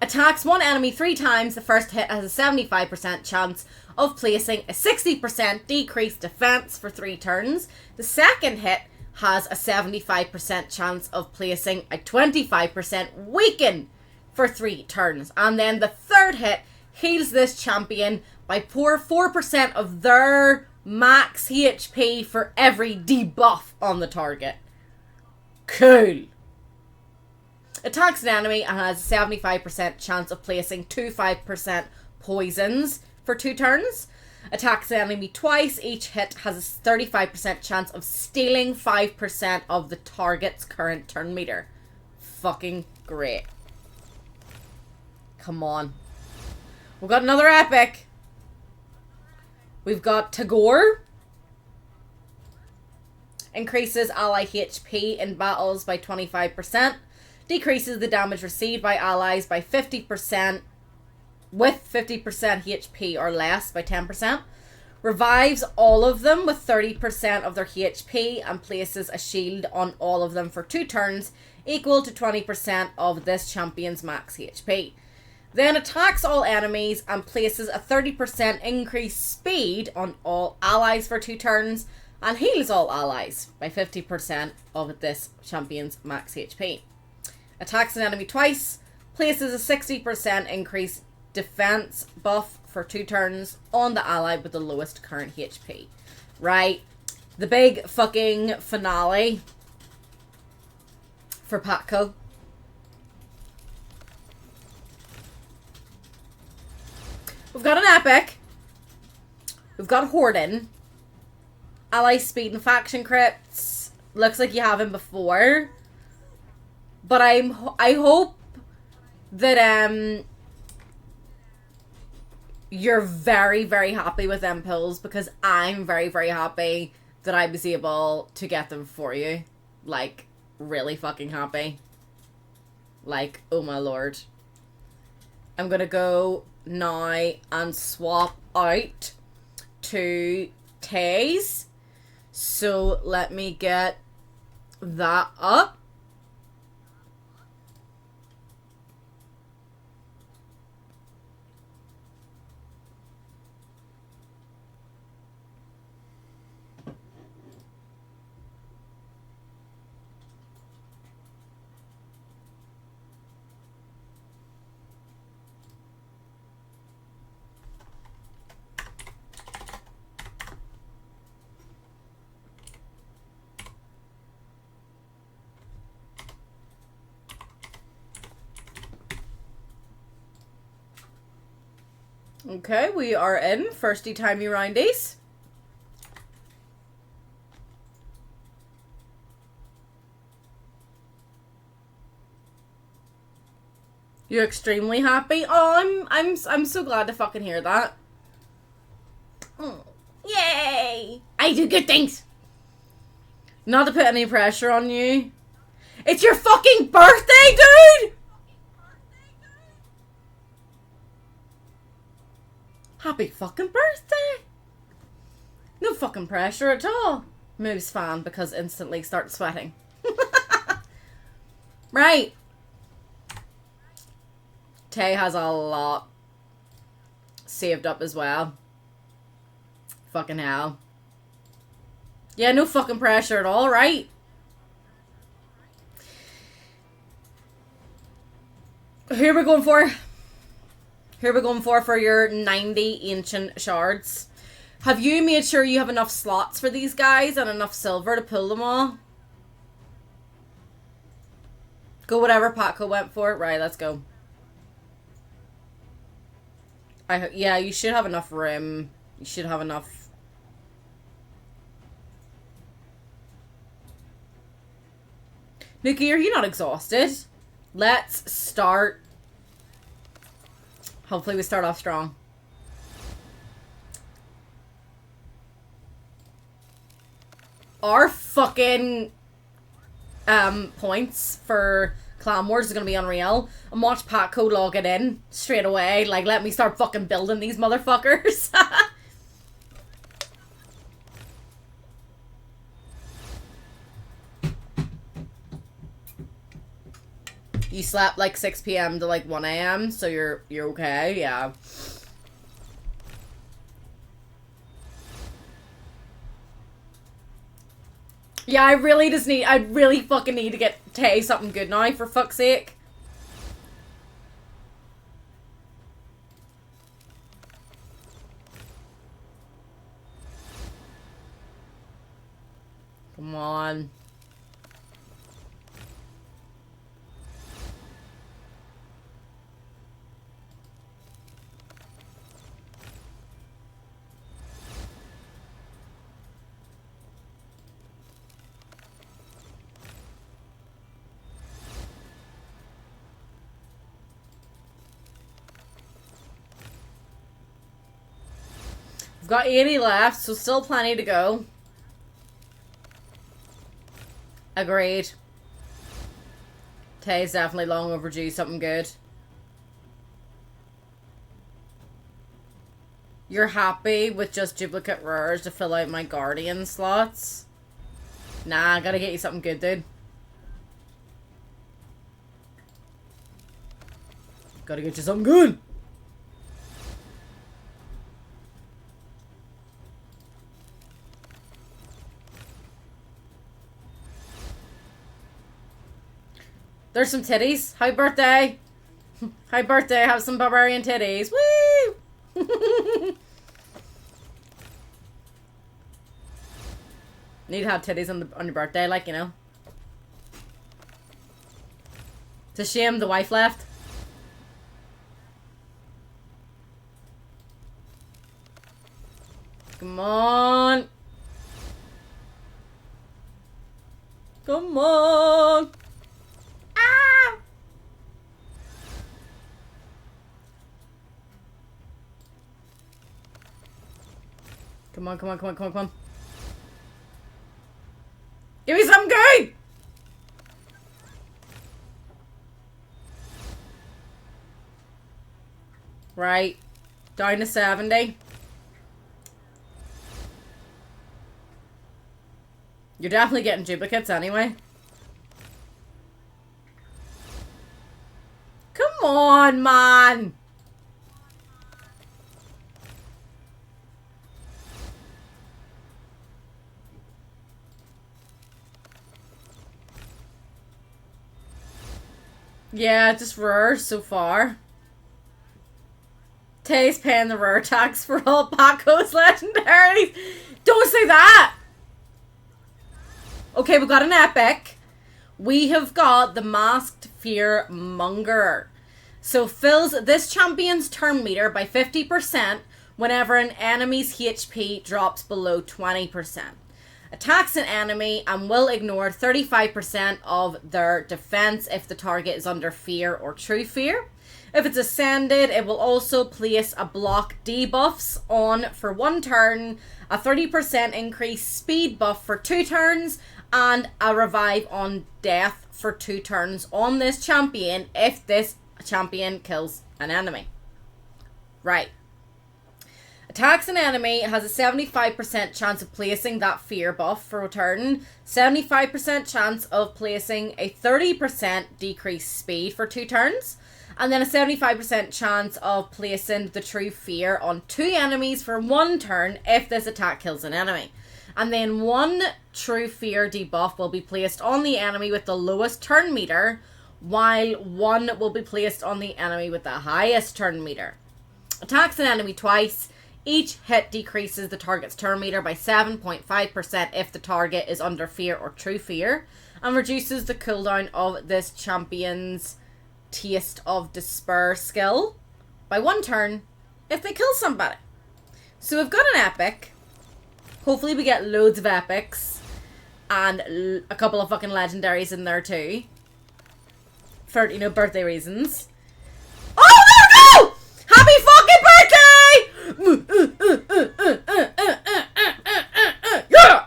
Attacks one enemy 3 times. The first hit has a 75% chance of placing a 60% decreased defense for 3 turns. The second hit has a 75% chance of placing a 25% weaken for 3 turns. And then the third hit heals this champion by 4% of their max HP for every debuff on the target. Cool. Attacks an enemy and has a 75% chance of placing 5% poisons for 2 turns. Attacks an enemy twice. Each hit has a 35% chance of stealing 5% of the target's current turn meter. Fucking great. Come on. We've got another epic. We've got Tagore. Increases ally HP in battles by 25%. Decreases the damage received by allies by 50%. With 50% HP or less by 10%. Revives all of them with 30% of their HP and places a shield on all of them for 2 turns, equal to 20% of this champion's max HP. Then attacks all enemies and places a 30% increased speed on all allies for 2 turns, and heals all allies by 50% of this champion's max HP. Attacks an enemy twice, places a 60% increased defense buff for 2 turns on the ally with the lowest current HP. Right, the big fucking finale for Patco. We've got an epic. We've got Hoarding. Ally speed and faction crits. Looks like you have him before. But I hope that you're very, very happy with them pills, because I'm very, very happy that I was able to get them for you. Like, really fucking happy. Like, oh my lord. I'm gonna go now and swap out to Taze. So let me get that up. Okay, we are in. Firsty timey roundies. You're extremely happy? Oh, I'm so glad to fucking hear that. Oh, yay! I do good things! Not to put any pressure on you. It's your fucking birthday, dude! Happy fucking birthday! No fucking pressure at all. Moves fan because instantly starts sweating. Right. Tay has a lot saved up as well. Fucking hell. Yeah, no fucking pressure at all, right? Who are we going for? Who are we going for your 90 ancient shards? Have you made sure you have enough slots for these guys and enough silver to pull them all? Go whatever Patco went for. Right, let's go. Yeah, you should have enough room. You should have enough. Nuki, are you not exhausted? Let's start. Hopefully we start off strong. Our fucking points for Clan Wars is gonna be unreal. And watch Patco log it in straight away. Like, let me start fucking building these motherfuckers. You slept like 6 p.m. to like 1 a.m. So you're okay, yeah. Yeah, I really fucking need to get Tay something good now, for fuck's sake. Come on. We've got 80 left, so still plenty to go. Agreed. Tay's definitely long overdue something good. You're happy with just duplicate rares to fill out my guardian slots? Nah, I gotta get you something good, dude. Gotta get you something good. There's some titties. Happy birthday. Happy birthday. Have some barbarian titties. Woo! Need to have titties on your birthday, like, you know. It's a shame the wife left. Come on. Come on. Ah! Come on, come on, come on, come on, come on. Give me something good! Right. Down to 70. You're definitely getting duplicates anyway. Come on, man! Yeah, just rare so far. Tay's paying the rare tax for all Paco's legendaries. Don't say that! Okay, we've got an epic. We have got the Masked Fear Monger. So fills this champion's turn meter by 50% whenever an enemy's HP drops below 20%. Attacks an enemy and will ignore 35% of their defense if the target is under fear or true fear. If it's ascended, it will also place a block debuffs on for 1 turn, a 30% increase speed buff for 2 turns, and a revive on death for 2 turns on this champion if this champion kills an enemy. Right. Attacks an enemy has a 75% chance of placing that fear buff for a turn, 75% chance of placing a 30% decreased speed for 2 turns, and then a 75% chance of placing the true fear on 2 enemies for 1 turn if this attack kills an enemy. And then 1 true fear debuff will be placed on the enemy with the lowest turn meter, while 1 will be placed on the enemy with the highest turn meter. Attacks an enemy twice. Each hit decreases the target's turn meter by 7.5% if the target is under fear or true fear, and reduces the cooldown of this champion's Taste of Despair skill by 1 turn if they kill somebody. So we've got an epic. Hopefully we get loads of epics and a couple of fucking legendaries in there too. For, you know, birthday reasons. Oh, there we go! Happy fucking birthday! Yeah!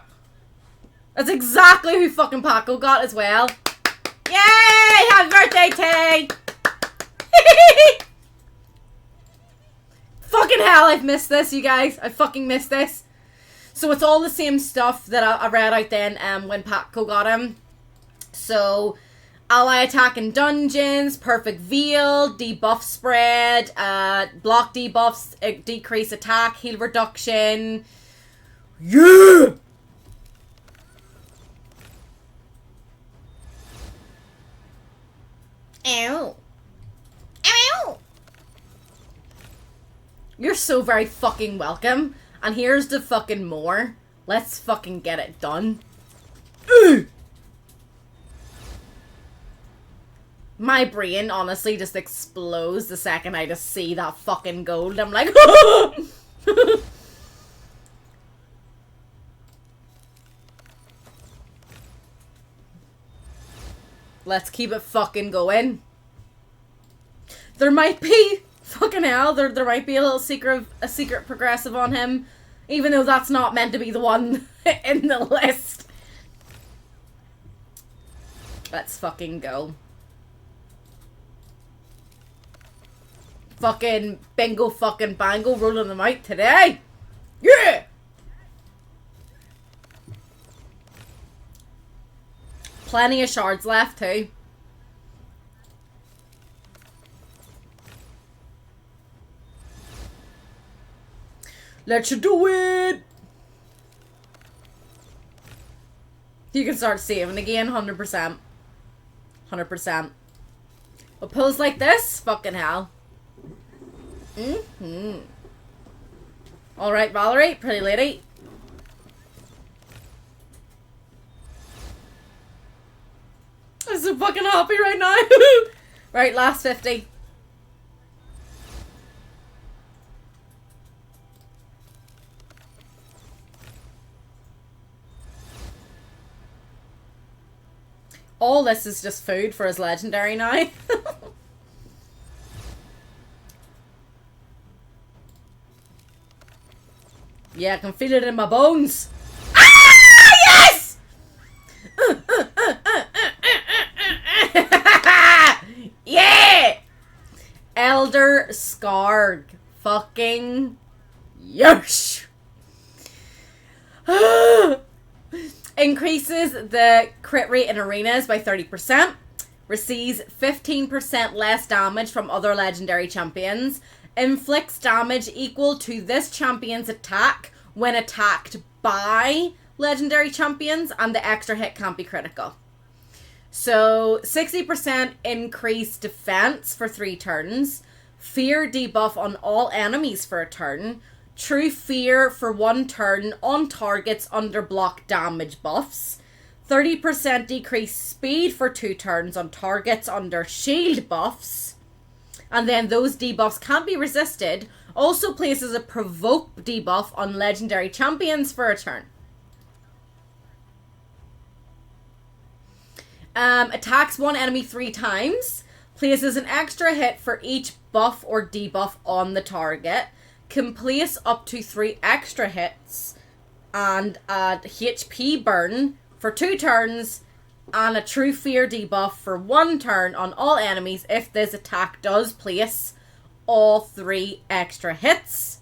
That's exactly who fucking Paco got as well. Yay! Happy birthday, Tay! Fucking hell, I've missed this, you guys. I fucking missed this. So it's all the same stuff that I read out then when Paco got him. So, ally attack in dungeons, perfect veil, debuff spread, block debuffs, decrease attack, heal reduction. Yeah! Ow. Ow. You're so very fucking welcome. And here's the fucking more. Let's fucking get it done. My brain honestly just explodes the second I just see that fucking gold. I'm like, let's keep it fucking going. There might be fucking hell. There might be a little secret progressive on him, even though that's not meant to be the one in the list. Let's fucking go. Fucking bingo fucking bango, rolling them out today. Yeah! Plenty of shards left too. Let's do it! You can start saving again, 100%. 100%. But pulls like this? Fucking hell. Alright, Valerie, pretty lady. I'm so fucking happy right now. Right, last 50. All this is just food for his legendary now. Yeah, I can feel it in my bones. Ah, yes! Yeah! Elder Scarg. Fucking yes! Increases the crit rate in arenas by 30%. Receives 15% less damage from other legendary champions. Inflicts damage equal to this champion's attack when attacked by legendary champions, and the extra hit can't be critical. So 60% increased defense for 3 turns. Fear debuff on all enemies for a turn. True fear for 1 turn on targets under block damage buffs. 30% decreased speed for 2 turns on targets under shield buffs. and then those debuffs can't be resisted. Also places a provoke debuff on legendary champions for a turn. Attacks one enemy 3 times. Places an extra hit for each buff or debuff on the target. Can place up to 3 extra hits. And add HP burn for 2 turns. And a true fear debuff for 1 turn on all enemies if this attack does place all 3 extra hits.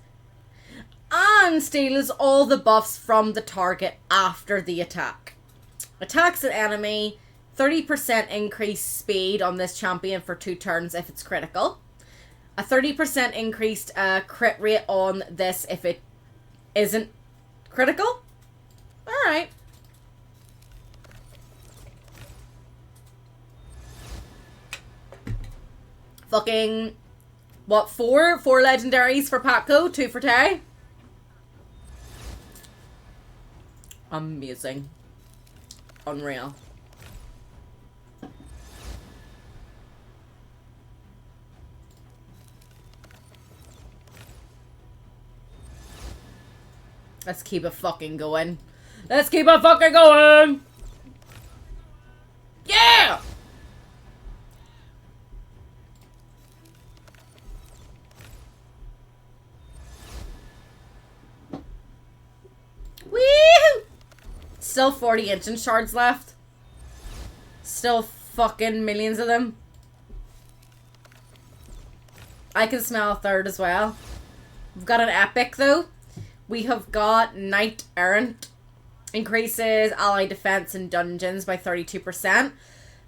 And steals all the buffs from the target after the attack. Attacks an enemy. 30% increased speed on this champion for 2 turns if it's critical. A 30% increased crit rate on this if it isn't critical. Alright. Fucking... What, 4? 4 legendaries for Patco, 2 for Tay. Amazing. Unreal. Let's keep it fucking going. Let's keep it fucking going! Yeah! Woo! Still 40 ancient shards left. Still fucking millions of them. I can smell a 3rd as well. We've got an epic though. We have got Knight Errant. Increases ally defense in dungeons by 32%.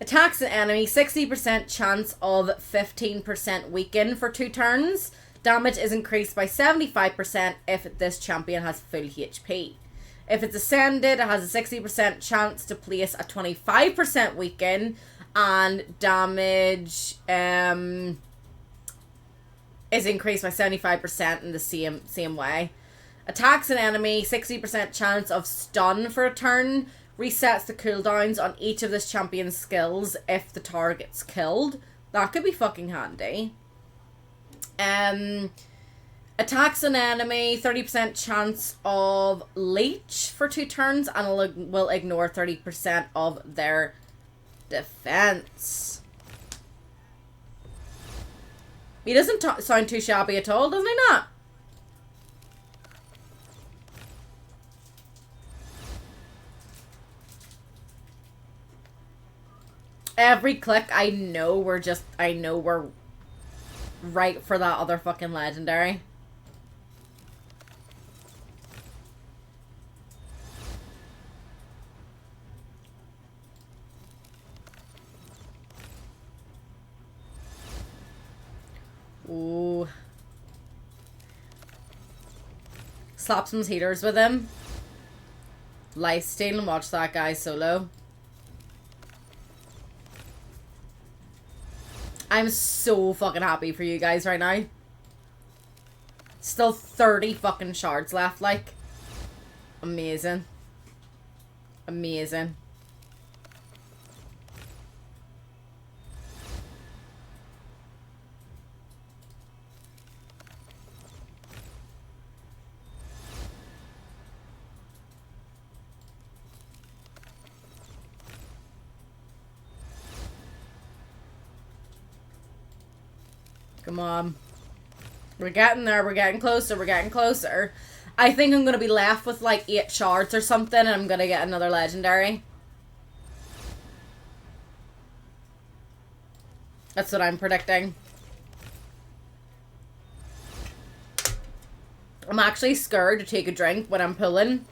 Attacks an enemy. 60% chance of 15% weaken for 2 turns. Damage is increased by 75% if this champion has full HP. If it's ascended, it has a 60% chance to place a 25% weaken. And damage is increased by 75% in the same way. Attacks an enemy, 60% chance of stun for a turn. Resets the cooldowns on each of this champion's skills if the target's killed. That could be fucking handy. Attacks an enemy, 30% chance of leech for 2 turns. And will ignore 30% of their defense. He doesn't sound too shabby at all, doesn't he not? Every click, I know we're right for that other fucking legendary. Ooh. Slap some healers with him. Lifesteal and watch that guy solo. I'm so fucking happy for you guys right now. Still 30 fucking shards left, like. Amazing. Amazing. Come on. We're getting there. We're getting closer. We're getting closer. I think I'm going to be left with like 8 shards or something and I'm going to get another legendary. That's what I'm predicting. I'm actually scared to take a drink when I'm pulling.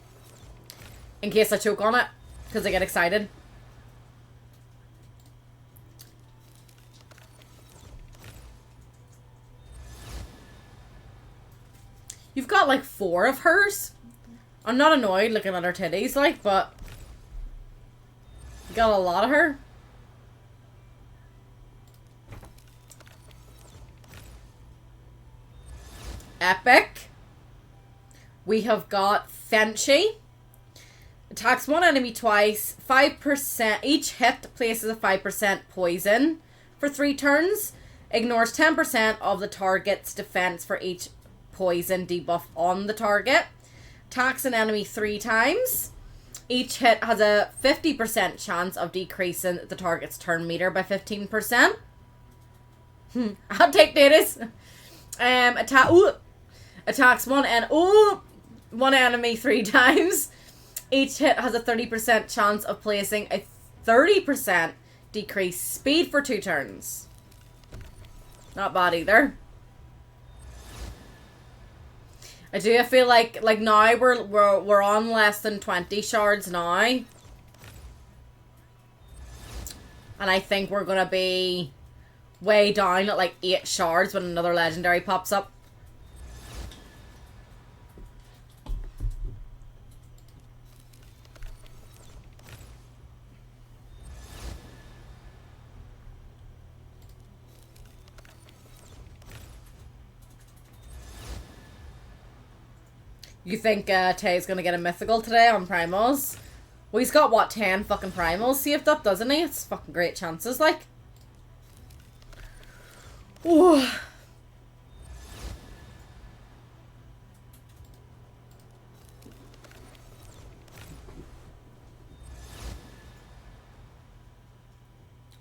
In case I choke on it. Because I get excited. You've got like 4 of hers. I'm not annoyed looking at her titties, like, but you got a lot of her. Epic. We have got Fenchi. Attacks one enemy twice. 5%. Each hit places a 5% poison for 3 turns. Ignores 10% of the target's defense for each poison debuff on the target. Attacks an enemy 3 times. Each hit has a 50% chance of decreasing the target's turn meter by 15%. I'll take this. Attacks one enemy 3 times. Each hit has a 30% chance of placing a 30% decreased speed for 2 turns. Not bad either. I do feel like now we're on less than 20 shards now. And I think we're gonna be way down at like 8 shards when another legendary pops up. You think Tay's gonna get a mythical today on primals? Well, he's got, what, 10 fucking primals saved up, doesn't he? It's fucking great chances, like. Ooh.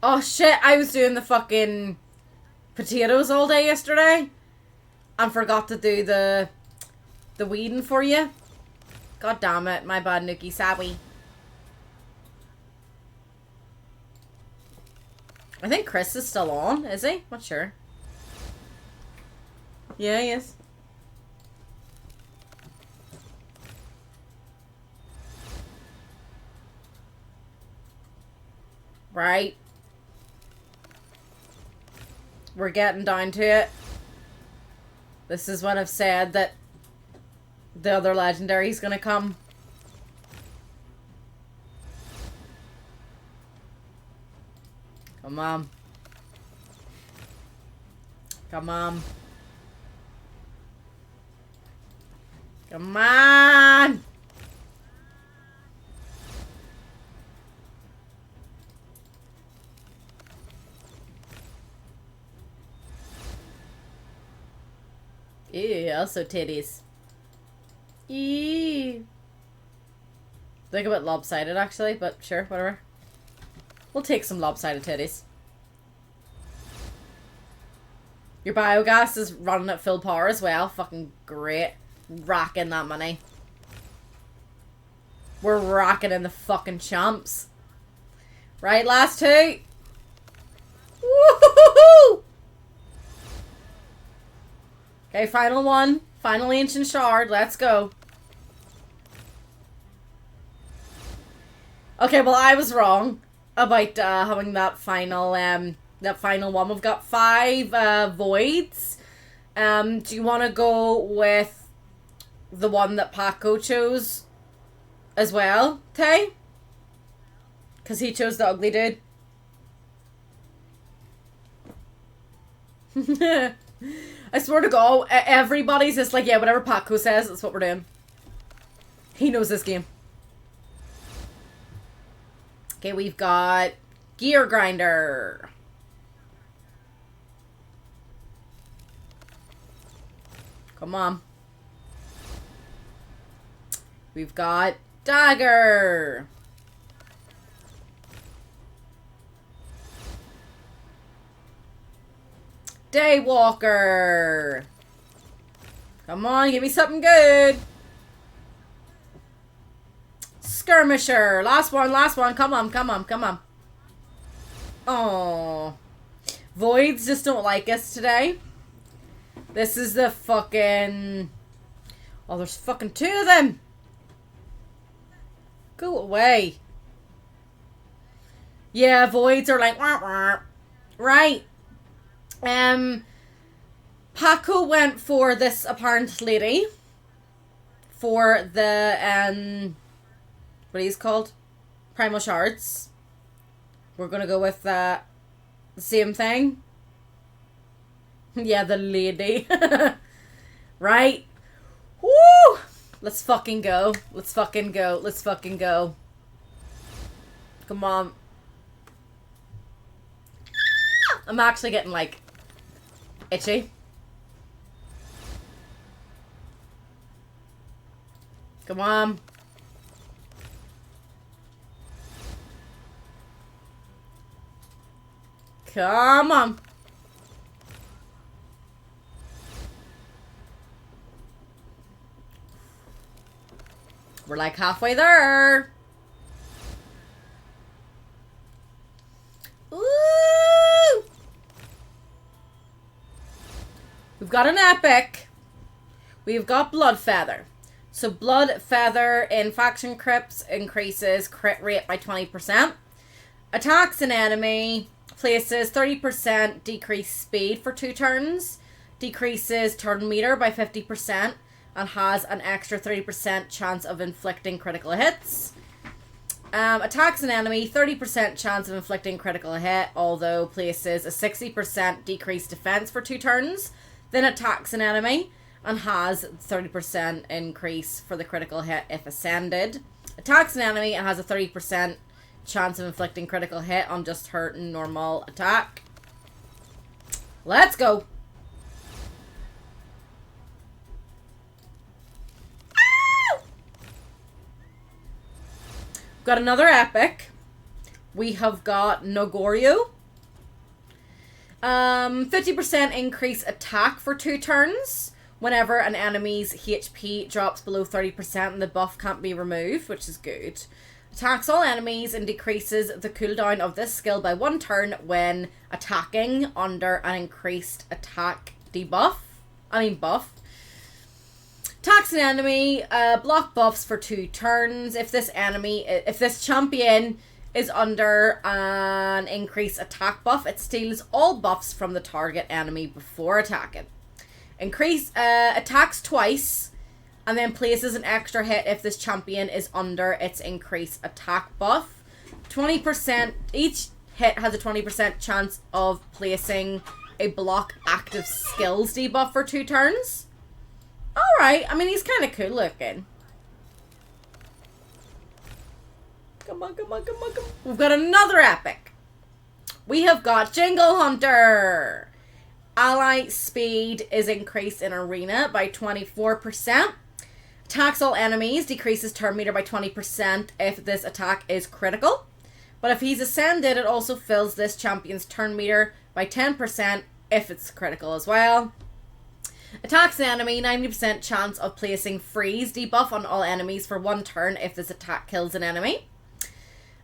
Oh, shit, I was doing the fucking potatoes all day yesterday and forgot to do the weeding for you. God damn it, my bad, Nookie Sawi. I think Chris is still on, is he? Not sure. Yeah, he is. Right. We're getting down to it. This is when I've said that the other legendary is gonna come. Come on. Come on. Come on! Ew, also titties. Eee. Think a bit lopsided actually, but sure, whatever. We'll take some lopsided titties. Your biogas is running at full power as well. Fucking great. Racking that money. We're racking in the fucking chumps. Right, last 2. Woohoo! Okay, final one. Final ancient shard. Let's go. Okay, well, I was wrong about having that final one. We've got 5 voids. Do you want to go with the one that Paco chose as well, Tay? Because he chose the ugly dude. I swear to God, everybody's just like, yeah, whatever Paco says, that's what we're doing. He knows this game. Okay, we've got Gear Grinder. Come on. We've got Dagger. Daywalker. Come on, give me something good. Skirmisher. Last one, last one. Come on, come on, come on. Oh, Voids just don't like us today. This is the fucking... Oh, there's fucking 2 of them. Go away. Yeah, Voids are like... Wah, wah. Right. Paco went for this apparent lady. For the, what he's called? Primal shards. We're gonna go with, the same thing. Yeah, the lady. Right? Woo! Let's fucking go. Let's fucking go. Let's fucking go. Come on. I'm actually getting, like, Itchy. Come on. Come on. We're like halfway there. Ooh! We've got an epic. We've got Blood Feather. So Blood Feather in faction crypts increases crit rate by 20%. Attacks an enemy. Places 30% decreased speed for 2 turns. Decreases turn meter by 50%. And has an extra 30% chance of inflicting critical hits. Attacks an enemy, 30% chance of inflicting critical hit, although places a 60% decreased defense for 2 turns. Then attacks an enemy and has 30% increase for the critical hit if ascended. Attacks an enemy and has a 30% chance of inflicting critical hit on just her normal attack. Let's go. Got another epic. We have got Nogorio. 50% increase attack for 2 turns. Whenever an enemy's HP drops below 30% and the buff can't be removed, which is good. Attacks all enemies and decreases the cooldown of this skill by 1 turn when attacking under an increased attack buff. Attacks an enemy, block buffs for 2 turns. If this champion is under an increased attack buff, it steals all buffs from the target enemy before attacking. Attacks twice, and then places an extra hit if this champion is under its increased attack buff. 20%, each hit has a 20% chance of placing a block active skills debuff for 2 turns. Alright, I mean, he's kind of cool looking. Come on, come on, come on, come on. We've got another epic. We have got Jingle Hunter. Ally speed is increased in arena by 24%. Attacks all enemies, decreases turn meter by 20% if this attack is critical. But if he's ascended, it also fills this champion's turn meter by 10% if it's critical as well. Attacks an enemy, 90% chance of placing freeze debuff on all enemies for 1 turn if this attack kills an enemy.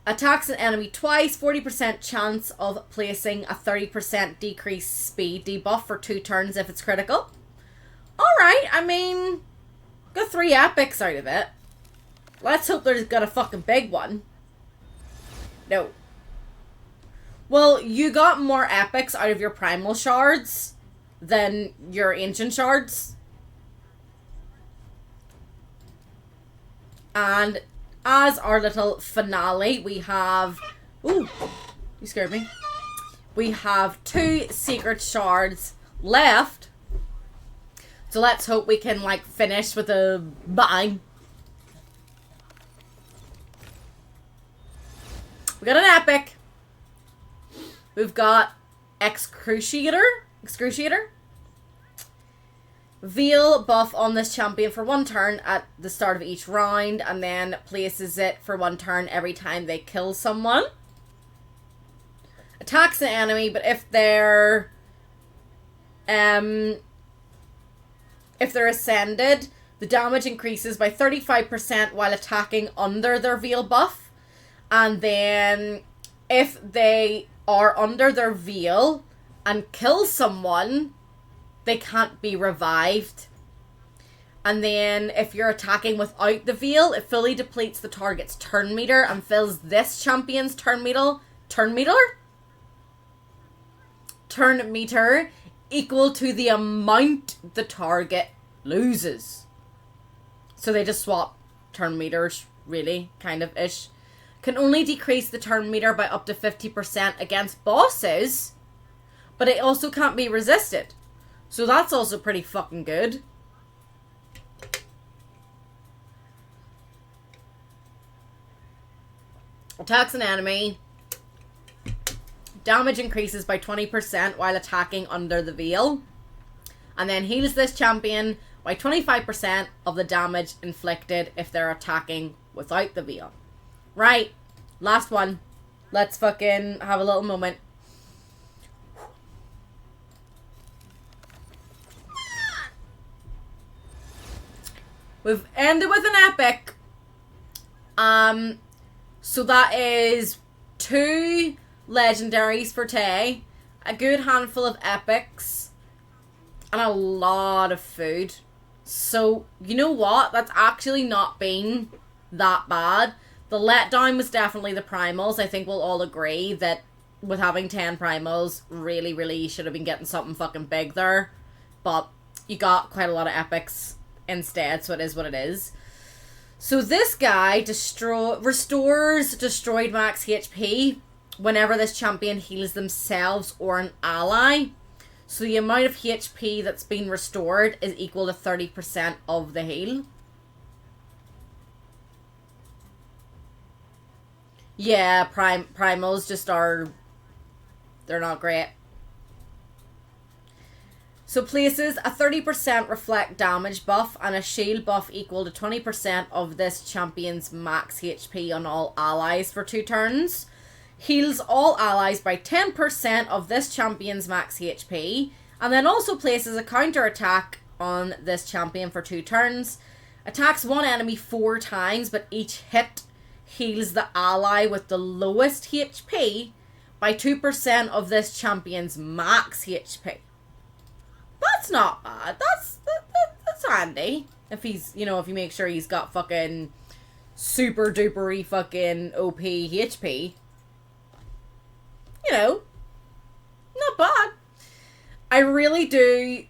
Attacks an enemy twice, 40% chance of placing a 30% decreased speed debuff for 2 turns if it's critical. Alright, I mean, got 3 epics out of it. Let's hope there's got a fucking big one. No. Well, you got more epics out of your Primal shards than your ancient shards. And as our little finale, we have... Ooh, you scared me. We have 2 secret shards left. So let's hope we can, like, finish with a bang. We got an epic. We've got Excruciator. Veil buff on this champion for 1 turn at the start of each round, and then places it for 1 turn every time they kill someone. Attacks an enemy, but if they're ascended, the damage increases by 35% while attacking under their veil buff. And then if they are under their veil and kill someone, they can't be revived. And then if you're attacking without the veil, it fully depletes the target's turn meter and fills this champion's turn meter equal to the amount the target loses. So they just swap turn meters, really, kind of ish. Can only decrease the turn meter by up to 50% against bosses, but it also can't be resisted. So that's also pretty fucking good. Attacks an enemy. Damage increases by 20% while attacking under the veil. and then heals this champion by 25% of the damage inflicted if they're attacking without the veil. Right, last one. Let's fucking have a little moment. We've ended with an epic. So that is 2 legendaries for Tay, a good handful of epics, and a lot of food. So, you know what? That's actually not been that bad. The letdown was definitely the primals. I think we'll all agree that with having 10 primals, really should have been getting something fucking big there. But you got quite a lot of epics instead, so it is what it is. So this guy restores destroyed max HP whenever this champion heals themselves or an ally. So the amount of HP that's been restored is equal to 30% of the heal. Yeah, primals just are... they're not great. So places a 30% reflect damage buff and a shield buff equal to 20% of this champion's max HP on all allies for 2 turns. Heals all allies by 10% of this champion's max HP. And then also places a counter attack on this champion for 2 turns. Attacks one enemy 4 times, but each hit heals the ally with the lowest HP by 2% of this champion's max HP. That's not bad. That's handy. If he's, you know, if you make sure he's got fucking super dupery fucking OP HP. You know, not bad. I really do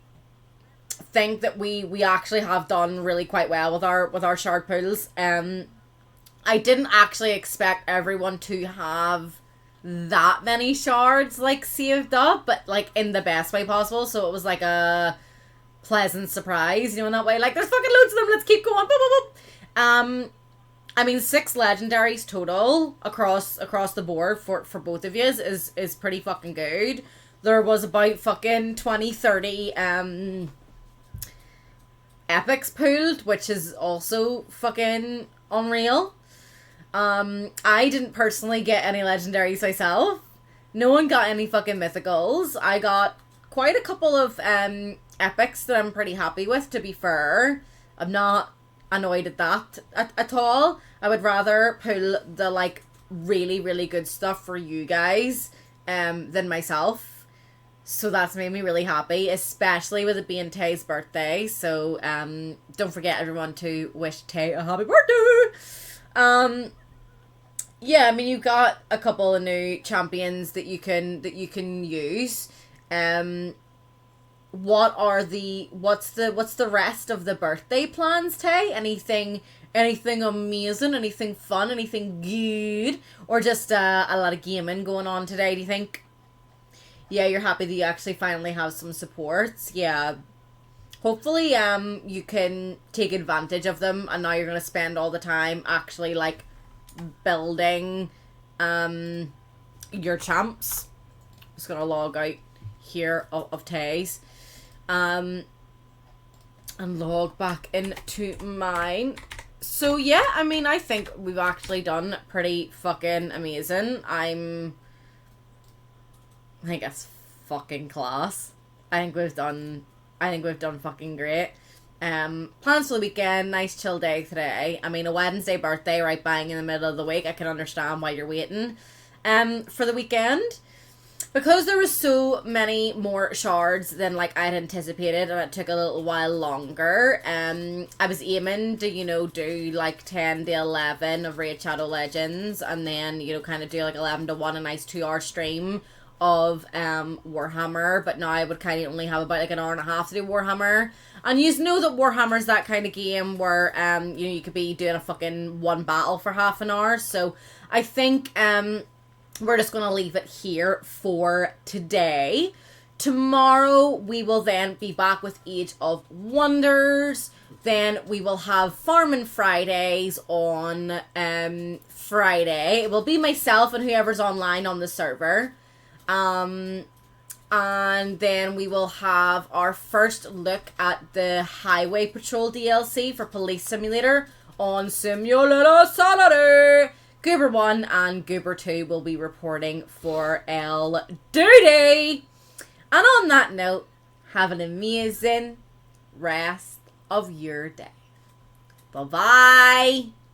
think that we actually have done really quite well with our shard pools. I didn't actually expect everyone to have that many shards like saved up, but like in the best way possible, so it was like a pleasant surprise, you know, in that way. Like, there's fucking loads of them, let's keep going. Boop, boop, boop. I mean, 6 legendaries total across the board for both of you is pretty fucking good. There was about fucking 20-30 epics pooled, which is also fucking unreal. I didn't personally get any legendaries myself. No one got any fucking mythicals. I got quite a couple of epics that I'm pretty happy with, to be fair. I'm not annoyed at that at all. I would rather pull the like really good stuff for you guys than myself. So that's made me really happy, especially with it being Tay's birthday. So don't forget everyone to wish Tay a happy birthday. Yeah, I mean, you've got a couple of new champions that you can use. What's the rest of the birthday plans, Tay? Anything amazing, anything fun, anything good, or just a lot of gaming going on today, do you think? Yeah, you're happy that you actually finally have some supports. Yeah. Hopefully you can take advantage of them, and now you're going to spend all the time actually like building your champs. Just gonna log out here of Tay's and log back into mine. So yeah, I mean, I think we've actually done pretty fucking amazing. I think that's fucking class. I think we've done fucking great. Plans for the weekend, nice chill day today. I mean, a Wednesday birthday right bang in the middle of the week. I can understand why you're waiting for the weekend. Because there was so many more shards than like I'd anticipated, and it took a little while longer. I was aiming to, you know, do like 10 to 11 of Raid Shadow Legends, and then, you know, kind of do like 11 to 1, a nice 2-hour stream of Warhammer. But now I would kind of only have about like an hour and a half to do Warhammer. And you know that Warhammer's that kind of game where you know, you could be doing a fucking one battle for half an hour. So I think we're just going to leave it here for today. Tomorrow we will then be back with Age of Wonders. Then we will have Farming Fridays on Friday. It will be myself and whoever's online on the server. And then we will have our first look at the Highway Patrol DLC for Police Simulator on Simulator Saturday. Goober 1 and Goober 2 will be reporting for L Duty. And on that note, have an amazing rest of your day. Bye-bye.